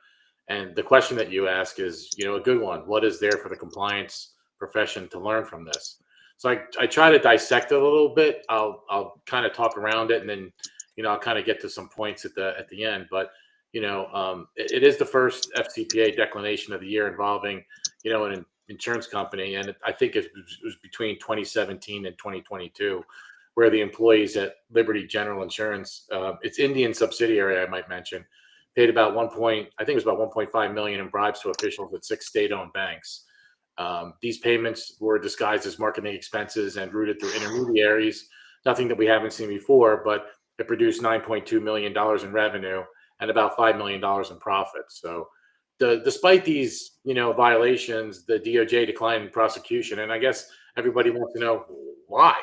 And the question that you ask is, a good one. What is there for the compliance profession to learn from this? So I try to dissect it a little bit. I'll kind of talk around it, and then I'll kind of get to some points at the end. But it is the first FCPA declination of the year involving, an insurance company. And I think it was between 2017 and 2022, where the employees at Liberty General Insurance, its Indian subsidiary, I might mention, paid about I think it was about 1.5 million in bribes to officials at 6 state-owned banks. These payments were disguised as marketing expenses and routed through intermediaries. Nothing that we haven't seen before, but it produced $9.2 million in revenue and about $5 million in profits. So despite these, violations, the DOJ declined prosecution. And I guess everybody wants to know why.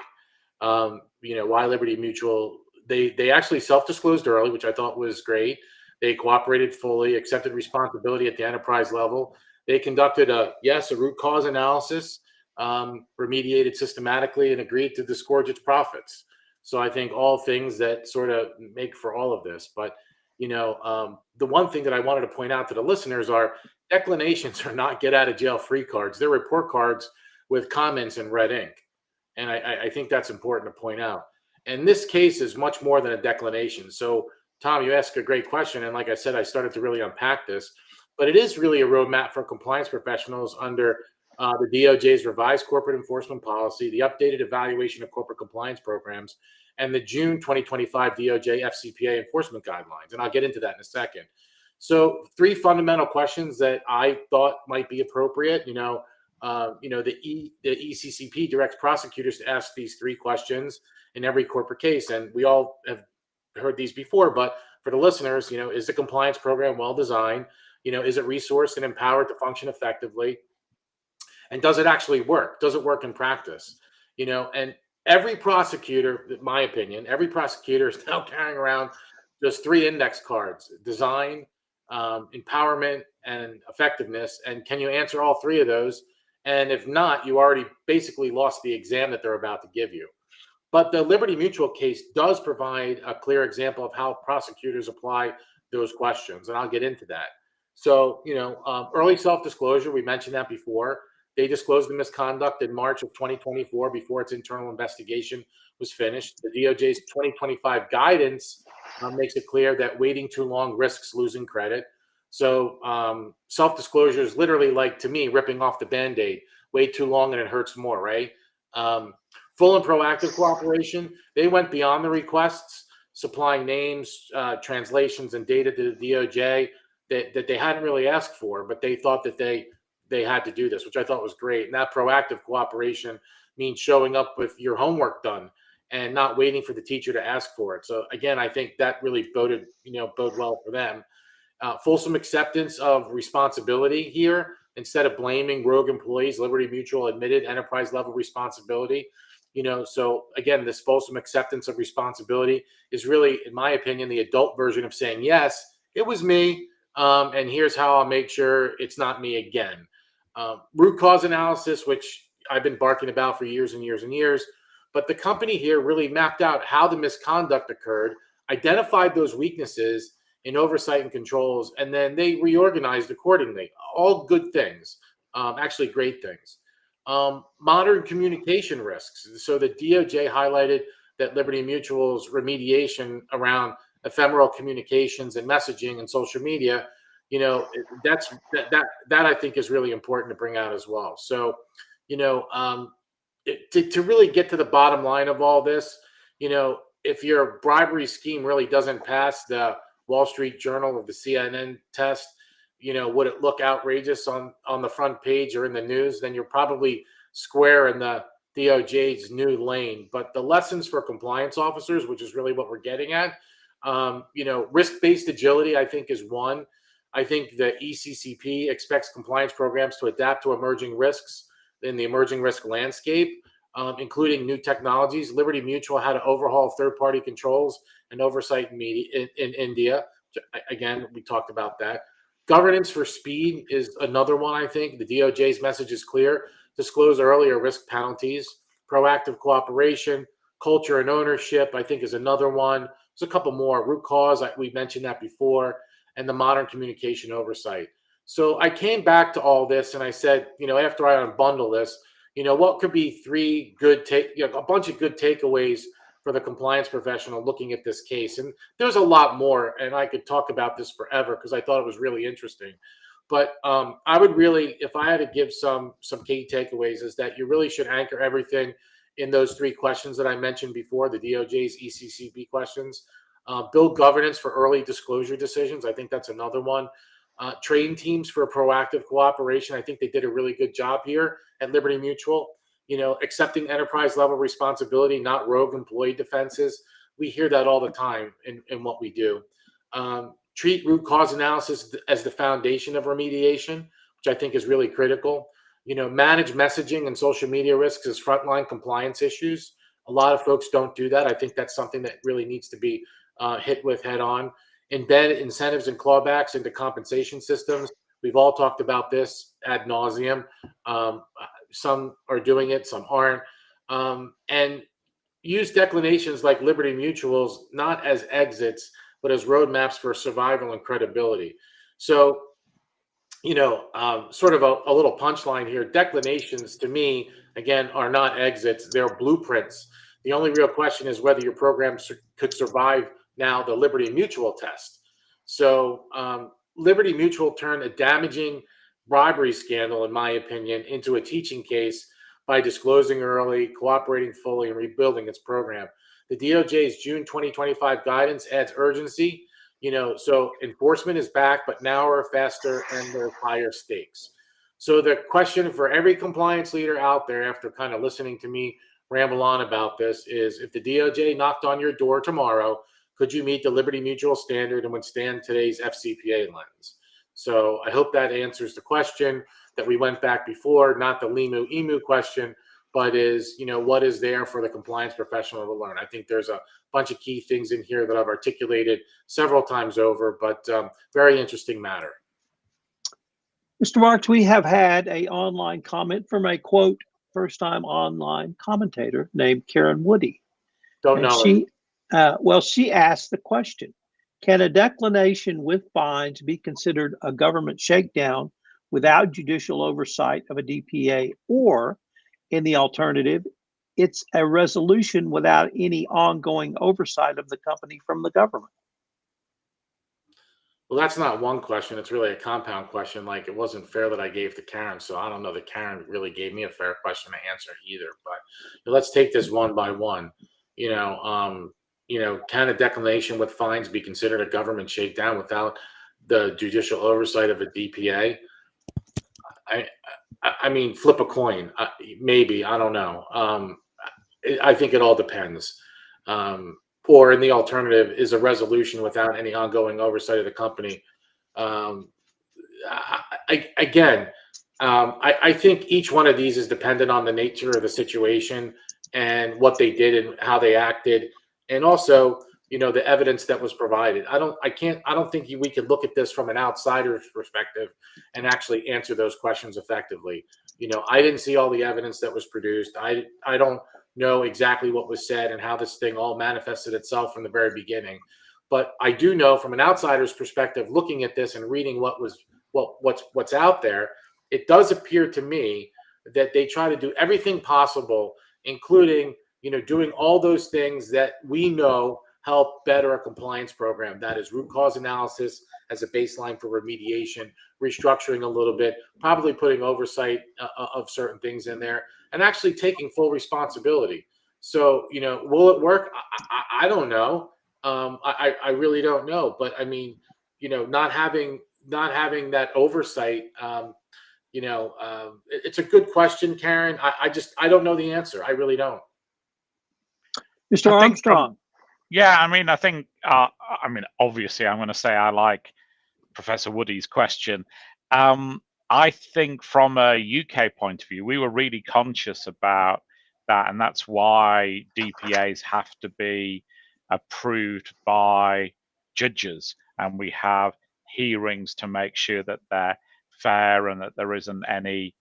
Why Liberty Mutual, they actually self-disclosed early, which I thought was great. They cooperated fully, accepted responsibility at the enterprise level. They conducted a root cause analysis, remediated systematically, and agreed to disgorge its profits. So I think all things that sort of make for all of this. But the one thing that I wanted to point out to the listeners are declinations are not get out of jail free cards. They're report cards with comments in red ink. And I think that's important to point out. And this case is much more than a declination. So, Tom, you asked a great question. And like I said, I started to really unpack this. But it is really a roadmap for compliance professionals under the DOJ's revised corporate enforcement policy, the updated evaluation of corporate compliance programs, and the June 2025 DOJ FCPA enforcement guidelines. And I'll get into that in a second. So 3 fundamental questions that I thought might be appropriate. The ECCP directs prosecutors to ask these 3 questions in every corporate case. And we all have heard these before, but for the listeners, is the compliance program well designed? Is it resourced and empowered to function effectively? And does it actually work? Does it work in practice? And every prosecutor, in my opinion, every prosecutor is now carrying around just 3 index cards: design, empowerment, and effectiveness. And can you answer all 3 of those? And if not, you already basically lost the exam that they're about to give you. But the Liberty Mutual case does provide a clear example of how prosecutors apply those questions. And I'll get into that. So, early self-disclosure, we mentioned that before. They disclosed the misconduct in March of 2024 before its internal investigation was finished. The DOJ's 2025 guidance makes it clear that waiting too long risks losing credit. So self-disclosure is literally like, to me, ripping off the Band-Aid. Wait too long and it hurts more, right? Full and proactive cooperation. They went beyond the requests, supplying names, translations, and data to the DOJ that they hadn't really asked for, but they thought that they had to do this, which I thought was great. And that proactive cooperation means showing up with your homework done and not waiting for the teacher to ask for it. So again, I think that really bode well for them. Fulsome acceptance of responsibility here. Instead of blaming rogue employees, Liberty Mutual admitted enterprise level responsibility. So again, this fulsome acceptance of responsibility is really, in my opinion, the adult version of saying, yes, it was me. And here's how I'll make sure it's not me again. Root cause analysis, which I've been barking about for years and years and years. But the company here really mapped out how the misconduct occurred, identified those weaknesses in oversight and controls, and then they reorganized accordingly. All good things, actually great things. Modern communication risks. So the DOJ highlighted that Liberty Mutual's remediation around ephemeral communications and messaging and social media, that I think is really important to bring out as well. So, to really get to the bottom line of all this, if your bribery scheme really doesn't pass the Wall Street Journal or the CNN test, would it look outrageous on the front page or in the news? Then you're probably square in the DOJ's new lane. But the lessons for compliance officers, which is really what we're getting at, risk-based agility, I think, is one. I think the ECCP expects compliance programs to adapt to emerging risks in the emerging risk landscape, including new technologies. Liberty Mutual had to overhaul third-party controls and oversight in India. Again, we talked about that. Governance for speed is another one, I think. The DOJ's message is clear. Disclose earlier risk penalties. Proactive cooperation, culture and ownership, I think, is another one. There's a couple more. Root cause, we mentioned that before, and the modern communication oversight. So I came back to all this and I said, after I unbundle this, what could be a bunch of good takeaways for the compliance professional looking at this case? And there's a lot more, and I could talk about this forever because I thought it was really interesting. But I would really, if I had to give some key takeaways, is that you really should anchor everything in those three questions that I mentioned before, the DOJ's ECCB questions. Build governance for early disclosure decisions. I think that's another one. Train teams for proactive cooperation. I think they did a really good job here at Liberty Mutual. Accepting enterprise level responsibility, not rogue employee defenses. We hear that all the time in what we do. Treat root cause analysis as the foundation of remediation, which I think is really critical. Manage messaging and social media risks as frontline compliance issues. A lot of folks don't do that. I think that's something that really needs to be hit with head on. Embed incentives and clawbacks into compensation systems. We've all talked about this ad nauseum. Some are doing it, some aren't. And use declinations like Liberty Mutual's not as exits, but as roadmaps for survival and credibility. So, sort of a little punchline here. Declinations, to me, again, are not exits. They're blueprints. The only real question is whether your program could survive now the Liberty Mutual test. So Liberty Mutual turned a damaging bribery scandal, in my opinion, into a teaching case by disclosing early, cooperating fully, and rebuilding its program. The DOJ's June 2025 guidance adds urgency. So enforcement is back, but now we're faster and there's higher stakes. So the question for every compliance leader out there, after kind of listening to me ramble on about this, is if the DOJ knocked on your door tomorrow, could you meet the Liberty Mutual standard and withstand today's FCPA lens? So I hope that answers the question that we went back before, not the Limu Emu question, but is, what is there for the compliance professional to learn? I think there's a bunch of key things in here that I've articulated several times over, but very interesting matter. Mr. Marks, we have had an online comment from a quote first-time online commentator named Karen Woody. Don't know. She asked the question: can a declination with fines be considered a government shakedown without judicial oversight of a DPA, or, in the alternative, it's a resolution without any ongoing oversight of the company from the government? Well, that's not one question. It's really a compound question. Like, it wasn't fair that I gave to Karen, so I don't know that Karen really gave me a fair question to answer either. But let's take this one by one. Can a declination with fines be considered a government shakedown without the judicial oversight of a DPA? I mean, flip a coin. Maybe, I don't know. I think it all depends. Or in the alternative, is a resolution without any ongoing oversight of the company. I think each one of these is dependent on the nature of the situation and what they did and how they acted, and also, the evidence that was provided. I don't think we could look at this from an outsider's perspective and actually answer those questions effectively. I didn't see all the evidence that was produced. I don't know exactly what was said and how this thing all manifested itself from the very beginning. But I do know from an outsider's perspective, looking at this and reading what's out there, it does appear to me that they try to do everything possible, including, doing all those things that we know help better a compliance program. That is root cause analysis as a baseline for remediation, restructuring a little bit, probably putting oversight of certain things in there, and actually taking full responsibility. So, will it work? I don't know. I really don't know. But I mean, not having that oversight, it's a good question, Karen. I don't know the answer. I really don't. Mr. Armstrong. Yeah, I think, obviously, I'm going to say I like Professor Woody's question. I think from a UK point of view, we were really conscious about that, and that's why DPAs have to be approved by judges. And we have hearings to make sure that they're fair and that there isn't any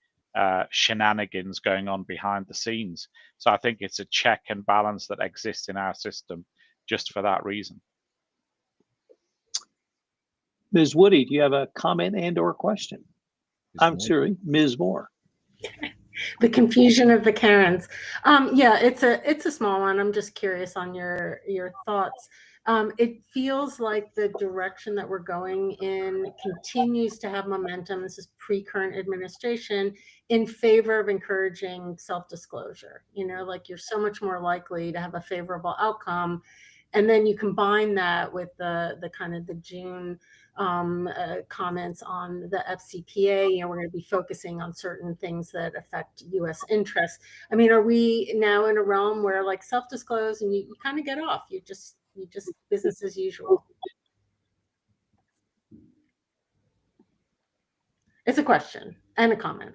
shenanigans going on behind the scenes. So I think it's a check and balance that exists in our system just for that reason. Ms. Woody, do you have a comment and or question? I'm sorry, Ms. Moore. The confusion of the Karens. Yeah, it's a small one. I'm just curious on your thoughts. It feels like the direction that we're going in continues to have momentum. This is pre-current administration in favor of encouraging self-disclosure. You know, like you're so much more likely to have a favorable outcome. And then you combine that with the kind of the June comments on the FCPA. You know, we're going to be focusing on certain things that affect U.S. interests. I mean, are we now in a realm where like self-disclose and you kind of get off? You just business as usual. It's a question and a comment.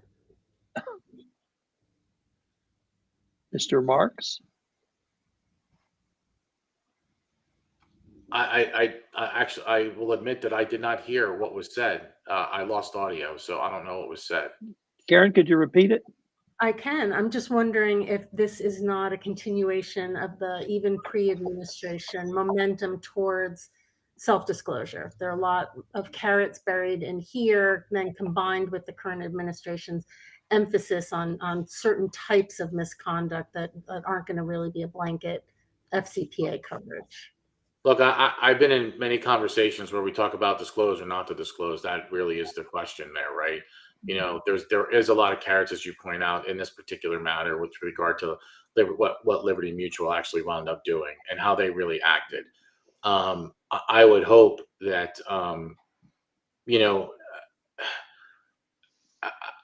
Mr. Marks? I actually, I will admit that I did not hear what was said. I lost audio, so I don't know what was said. Karen, could you repeat it? I can. I'm just wondering if this is not a continuation of the even pre-administration momentum towards self-disclosure. There are a lot of carrots buried in here, then combined with the current administration's emphasis on certain types of misconduct that aren't going to really be a blanket FCPA coverage. Look, I've been in many conversations where we talk about disclose or not to disclose. That really is the question there, right? You know, there is a lot of carrots, as you point out, in this particular matter with regard to what Liberty Mutual actually wound up doing and how they really acted. I would hope that, you know,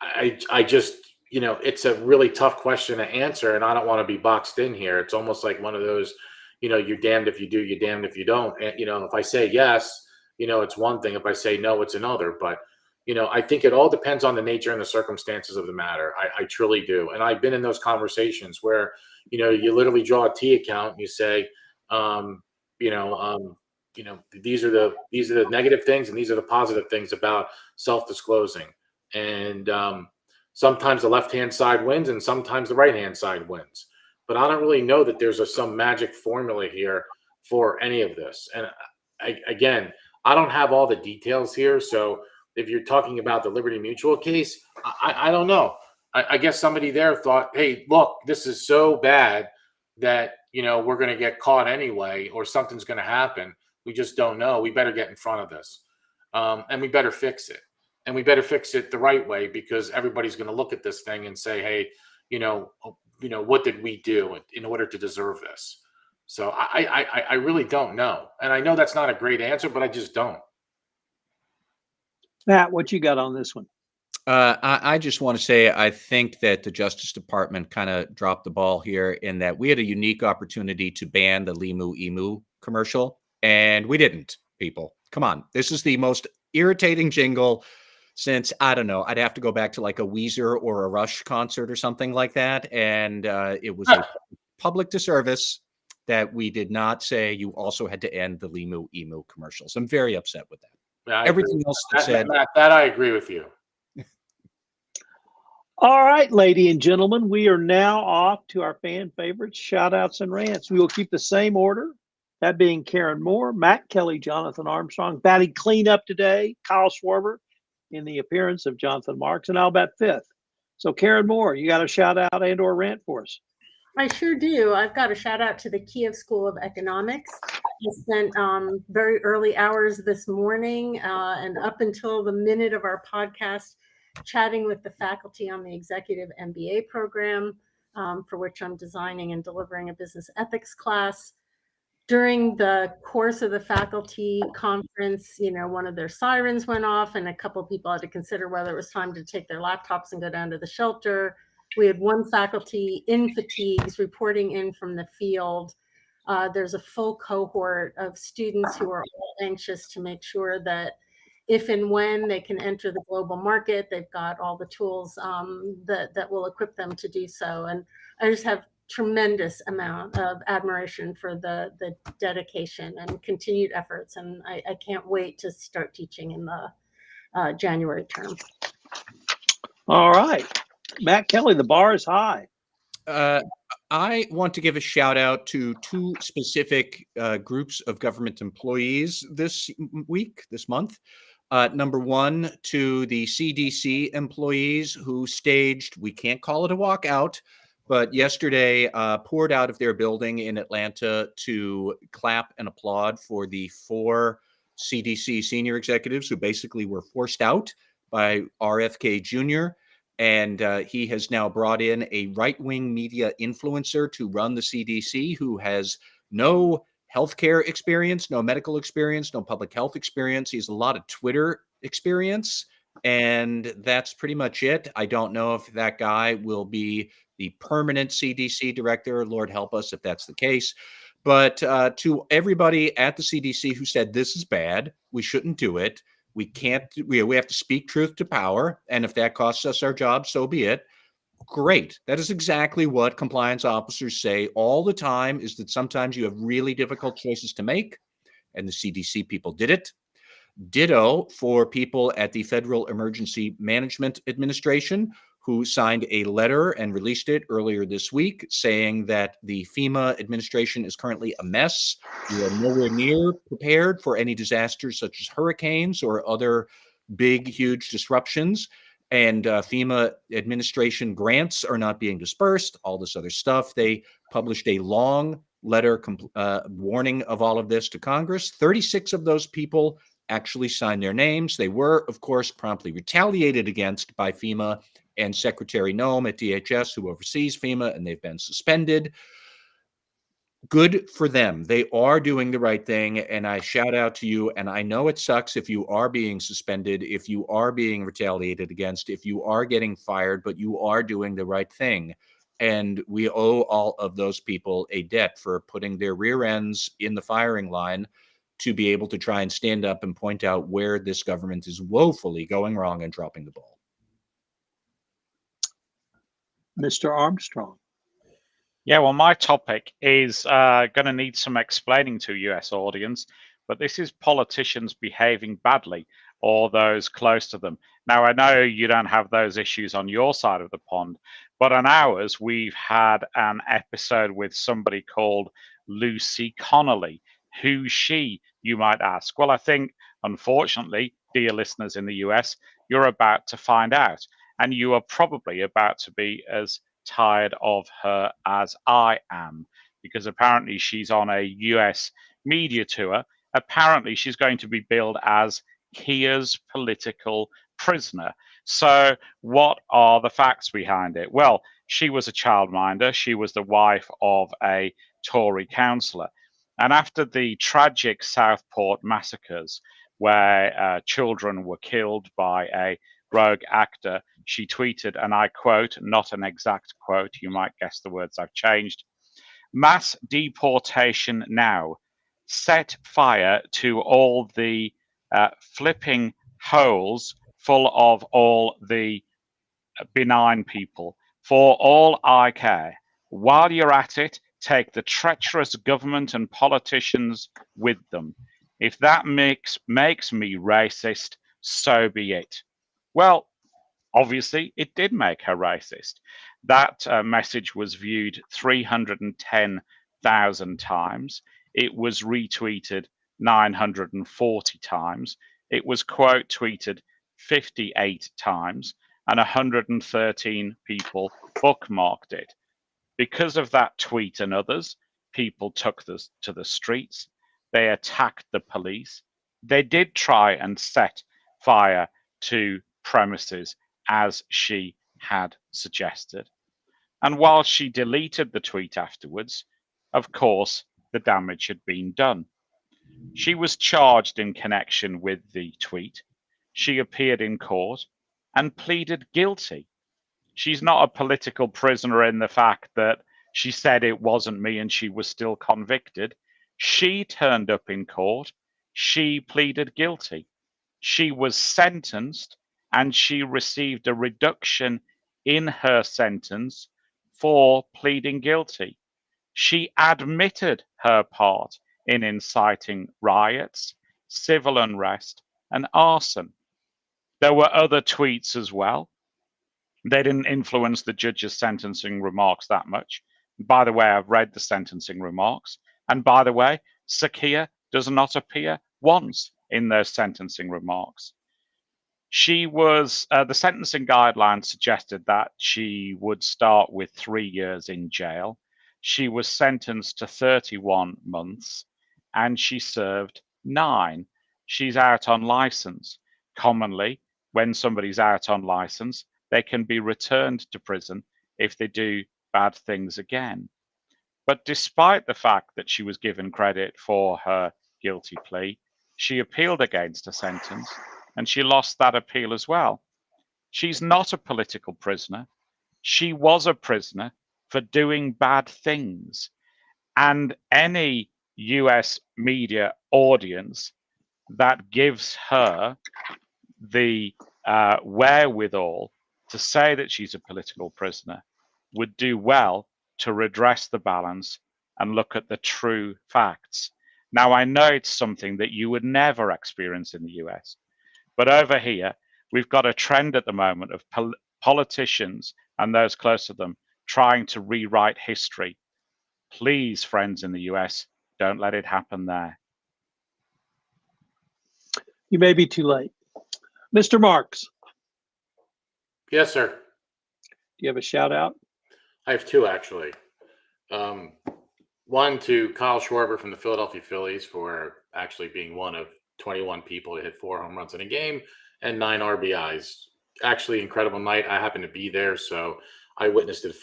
I just, you know, it's a really tough question to answer, and I don't want to be boxed in here. It's almost like one of those, you know, you're damned if you do, you're damned if you don't. And, you know, if I say yes, you know, it's one thing. If I say no, it's another. But, you know, I think it all depends on the nature and the circumstances of the matter. I truly do. And I've been in those conversations where, you know, you literally draw a T account and you say, you know, these are the negative things and these are the positive things about self-disclosing. And sometimes the left-hand side wins and sometimes the right-hand side wins. But I don't really know that there's some magic formula here for any of this. And again, I don't have all the details here. So if you're talking about the Liberty Mutual case, I don't know. I guess somebody there thought, hey, look, this is so bad that, you know, we're going to get caught anyway, or something's going to happen. We just don't know. We better get in front of this. And we better fix it. And we better fix it the right way, because everybody's going to look at this thing and say, hey, you know, what did we do in order to deserve this? So I really don't know. And I know that's not a great answer, but I just don't. Matt, what you got on this one? I just want to say I think that the Justice Department kind of dropped the ball here in that we had a unique opportunity to ban the Limu Emu commercial, and we didn't, people. Come on. This is the most irritating jingle since, I don't know, I'd have to go back to like a Weezer or a Rush concert or something like that. And it was a public disservice that we did not say you also had to end the Limu Emu commercials. I'm very upset with that. Yeah, Everything else that said. That I agree with you. All right, ladies and gentlemen, we are now off to our fan favorites, shout outs and rants. We will keep the same order, that being Karen Moore, Matt Kelly, Jonathan Armstrong, batting clean up today, Kyle Schwarber, in the appearance of Jonathan Marks, and I'll bet fifth. So Karen Moore, you got a shout out and or rant for us? I sure do. I've got a shout out to the Kiev School of Economics. I spent very early hours this morning and up until the minute of our podcast chatting with the faculty on the executive MBA program, for which I'm designing and delivering a business ethics class. During the course of the faculty conference, you know, one of their sirens went off and a couple of people had to consider whether it was time to take their laptops and go down to the shelter. We had one faculty in fatigues reporting in from the field. There's a full cohort of students who are all anxious to make sure that if and when they can enter the global market, they've got all the tools that will equip them to do so. And I just have tremendous amount of admiration for the dedication and continued efforts. And I can't wait to start teaching in the January term. All right. Matt Kelly, the bar is high. I want to give a shout out to two specific groups of government employees this month. Number one, to the CDC employees who staged, we can't call it a walkout, but yesterday poured out of their building in Atlanta to clap and applaud for the 4 CDC senior executives who basically were forced out by RFK Jr. And he has now brought in a right-wing media influencer to run the CDC who has no healthcare experience, no medical experience, no public health experience. He has a lot of Twitter experience, and that's pretty much it. I don't know if that guy will be the permanent CDC director. Lord help us if that's the case. But to everybody at the CDC who said this is bad, we shouldn't do it. We can't, we have to speak truth to power. And if that costs us our job, so be it. Great. That is exactly what compliance officers say all the time, is that sometimes you have really difficult choices to make. And the CDC people did it. Ditto for people at the Federal Emergency Management Administration, who signed a letter and released it earlier this week saying that the FEMA administration is currently a mess. We are nowhere near prepared for any disasters such as hurricanes or other big, huge disruptions. And FEMA administration grants are not being dispersed, all this other stuff. They published a long letter warning of all of this to Congress. 36 of those people actually signed their names. They were, of course, promptly retaliated against by FEMA and Secretary Noem at DHS, who oversees FEMA, and they've been suspended. Good for them. They are doing the right thing, and I shout out to you. And I know it sucks if you are being suspended, if you are being retaliated against, if you are getting fired, but you are doing the right thing. And we owe all of those people a debt for putting their rear ends in the firing line to be able to try and stand up and point out where this government is woefully going wrong and dropping the ball. Mr. Armstrong. Yeah, well, my topic is going to need some explaining to US audience, but this is politicians behaving badly or those close to them. Now, I know you don't have those issues on your side of the pond, but on ours, we've had an episode with somebody called Lucy Connolly. Who's she, you might ask? Well, I think, unfortunately, dear listeners in the US, you're about to find out, and you are probably about to be as tired of her as I am, because apparently she's on a US media tour. Apparently she's going to be billed as Kia's political prisoner. So what are the facts behind it? Well, she was a childminder. She was the wife of a Tory councillor. And after the tragic Southport massacres, where children were killed by a rogue actor, she tweeted, and I quote, not an exact quote, you might guess the words I've changed: "Mass deportation now. Set fire to all the flipping holes full of all the benign people. For all I care. While you're at it, take the treacherous government and politicians with them. If that makes me racist, so be it." Well, obviously, it did make her racist. That message was viewed 310,000 times. It was retweeted 940 times. It was quote tweeted 58 times, and 113 people bookmarked it. Because of that tweet and others, people took this to the streets. They attacked the police. They did try and set fire to premises, as she had suggested. And while she deleted the tweet afterwards, of course, the damage had been done. She was charged in connection with the tweet. She appeared in court and pleaded guilty. She's not a political prisoner in the fact that she said it wasn't me and she was still convicted. She turned up in court. She pleaded guilty. She was sentenced, and she received a reduction in her sentence for pleading guilty. She admitted her part in inciting riots, civil unrest, and arson. There were other tweets as well. They didn't influence the judge's sentencing remarks that much. By the way, I've read the sentencing remarks. And by the way, Sakia does not appear once in those sentencing remarks. She was, the sentencing guidelines suggested that she would start with 3 years in jail. She was sentenced to 31 months and she served 9. She's out on license. Commonly, when somebody's out on license, they can be returned to prison if they do bad things again. But despite the fact that she was given credit for her guilty plea, she appealed against her sentence and she lost that appeal as well. She's not a political prisoner. She was a prisoner for doing bad things. And any US media audience that gives her the wherewithal to say that she's a political prisoner would do well to redress the balance and look at the true facts. Now, I know it's something that you would never experience in the US, but over here, we've got a trend at the moment of politicians and those close to them trying to rewrite history. Please, friends in the US, don't let it happen there. You may be too late. Mr. Marks, do Yes, sir. you have a shout out? I have 2 actually. One to Kyle Schwarber from the Philadelphia Phillies for actually being one of 21 people to hit 4 home runs in a game and 9 RBIs. Actually, incredible night. I happened to be there, so I witnessed it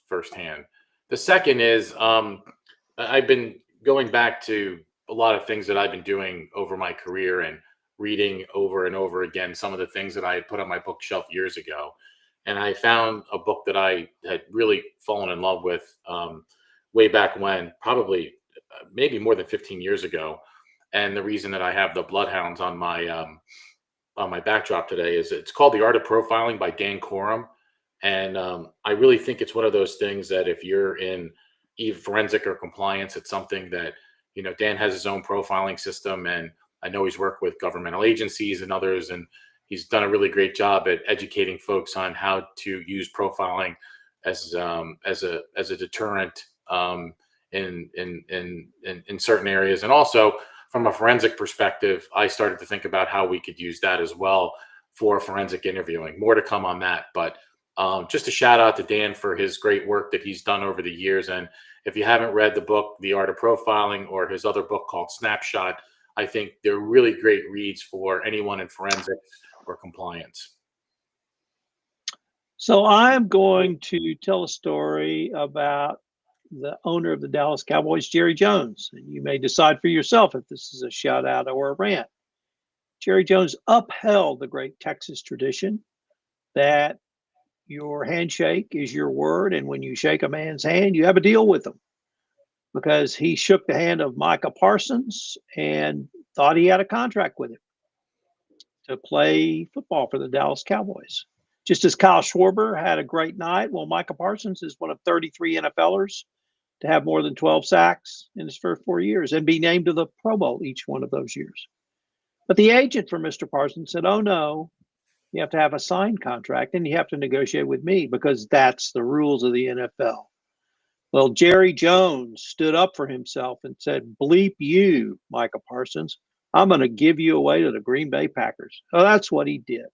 firsthand. The second is I've been going back to a lot of things that I've been doing over my career and reading over and over again some of the things that I had put on my bookshelf years ago. And I found a book that I had really fallen in love with way back when, probably maybe more than 15 years ago. And the reason that I have the Bloodhounds on my backdrop today is it's called The Art of Profiling by Dan Corum. And I really think it's one of those things that if you're in either forensic or compliance, it's something that, you know, Dan has his own profiling system. And I know he's worked with governmental agencies and others, and he's done a really great job at educating folks on how to use profiling as a deterrent in certain areas. And also from a forensic perspective, I started to think about how we could use that as well for forensic interviewing. More to come on that, but just a shout out to Dan for his great work that he's done over the years. And if you haven't read the book, The Art of Profiling, or his other book called Snapshot, I think they're really great reads for anyone in forensics or compliance. So I'm going to tell a story about the owner of the Dallas Cowboys, Jerry Jones. And you may decide for yourself if this is a shout out or a rant. Jerry Jones upheld the great Texas tradition that your handshake is your word. And when you shake a man's hand, you have a deal with him. Because he shook the hand of Micah Parsons and thought he had a contract with him to play football for the Dallas Cowboys. Just as Kyle Schwarber had a great night, well, Micah Parsons is one of 33 NFLers to have more than 12 sacks in his first 4 years and be named to the Pro Bowl each one of those years. But the agent for Mr. Parsons said, oh, no, you have to have a signed contract and you have to negotiate with me because that's the rules of the NFL. Well, Jerry Jones stood up for himself and said, bleep you, Micah Parsons. I'm going to give you away to the Green Bay Packers. So that's what he did.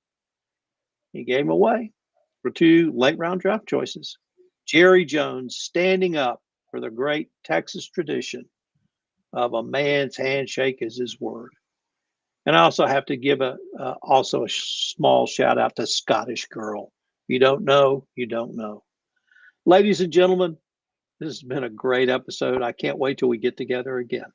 He gave him away for 2 late-round draft choices. Jerry Jones standing up for the great Texas tradition of a man's handshake is his word. And I also have to give also a small shout-out to Scottish Girl. You don't know, you don't know. Ladies and gentlemen, this has been a great episode. I can't wait till we get together again.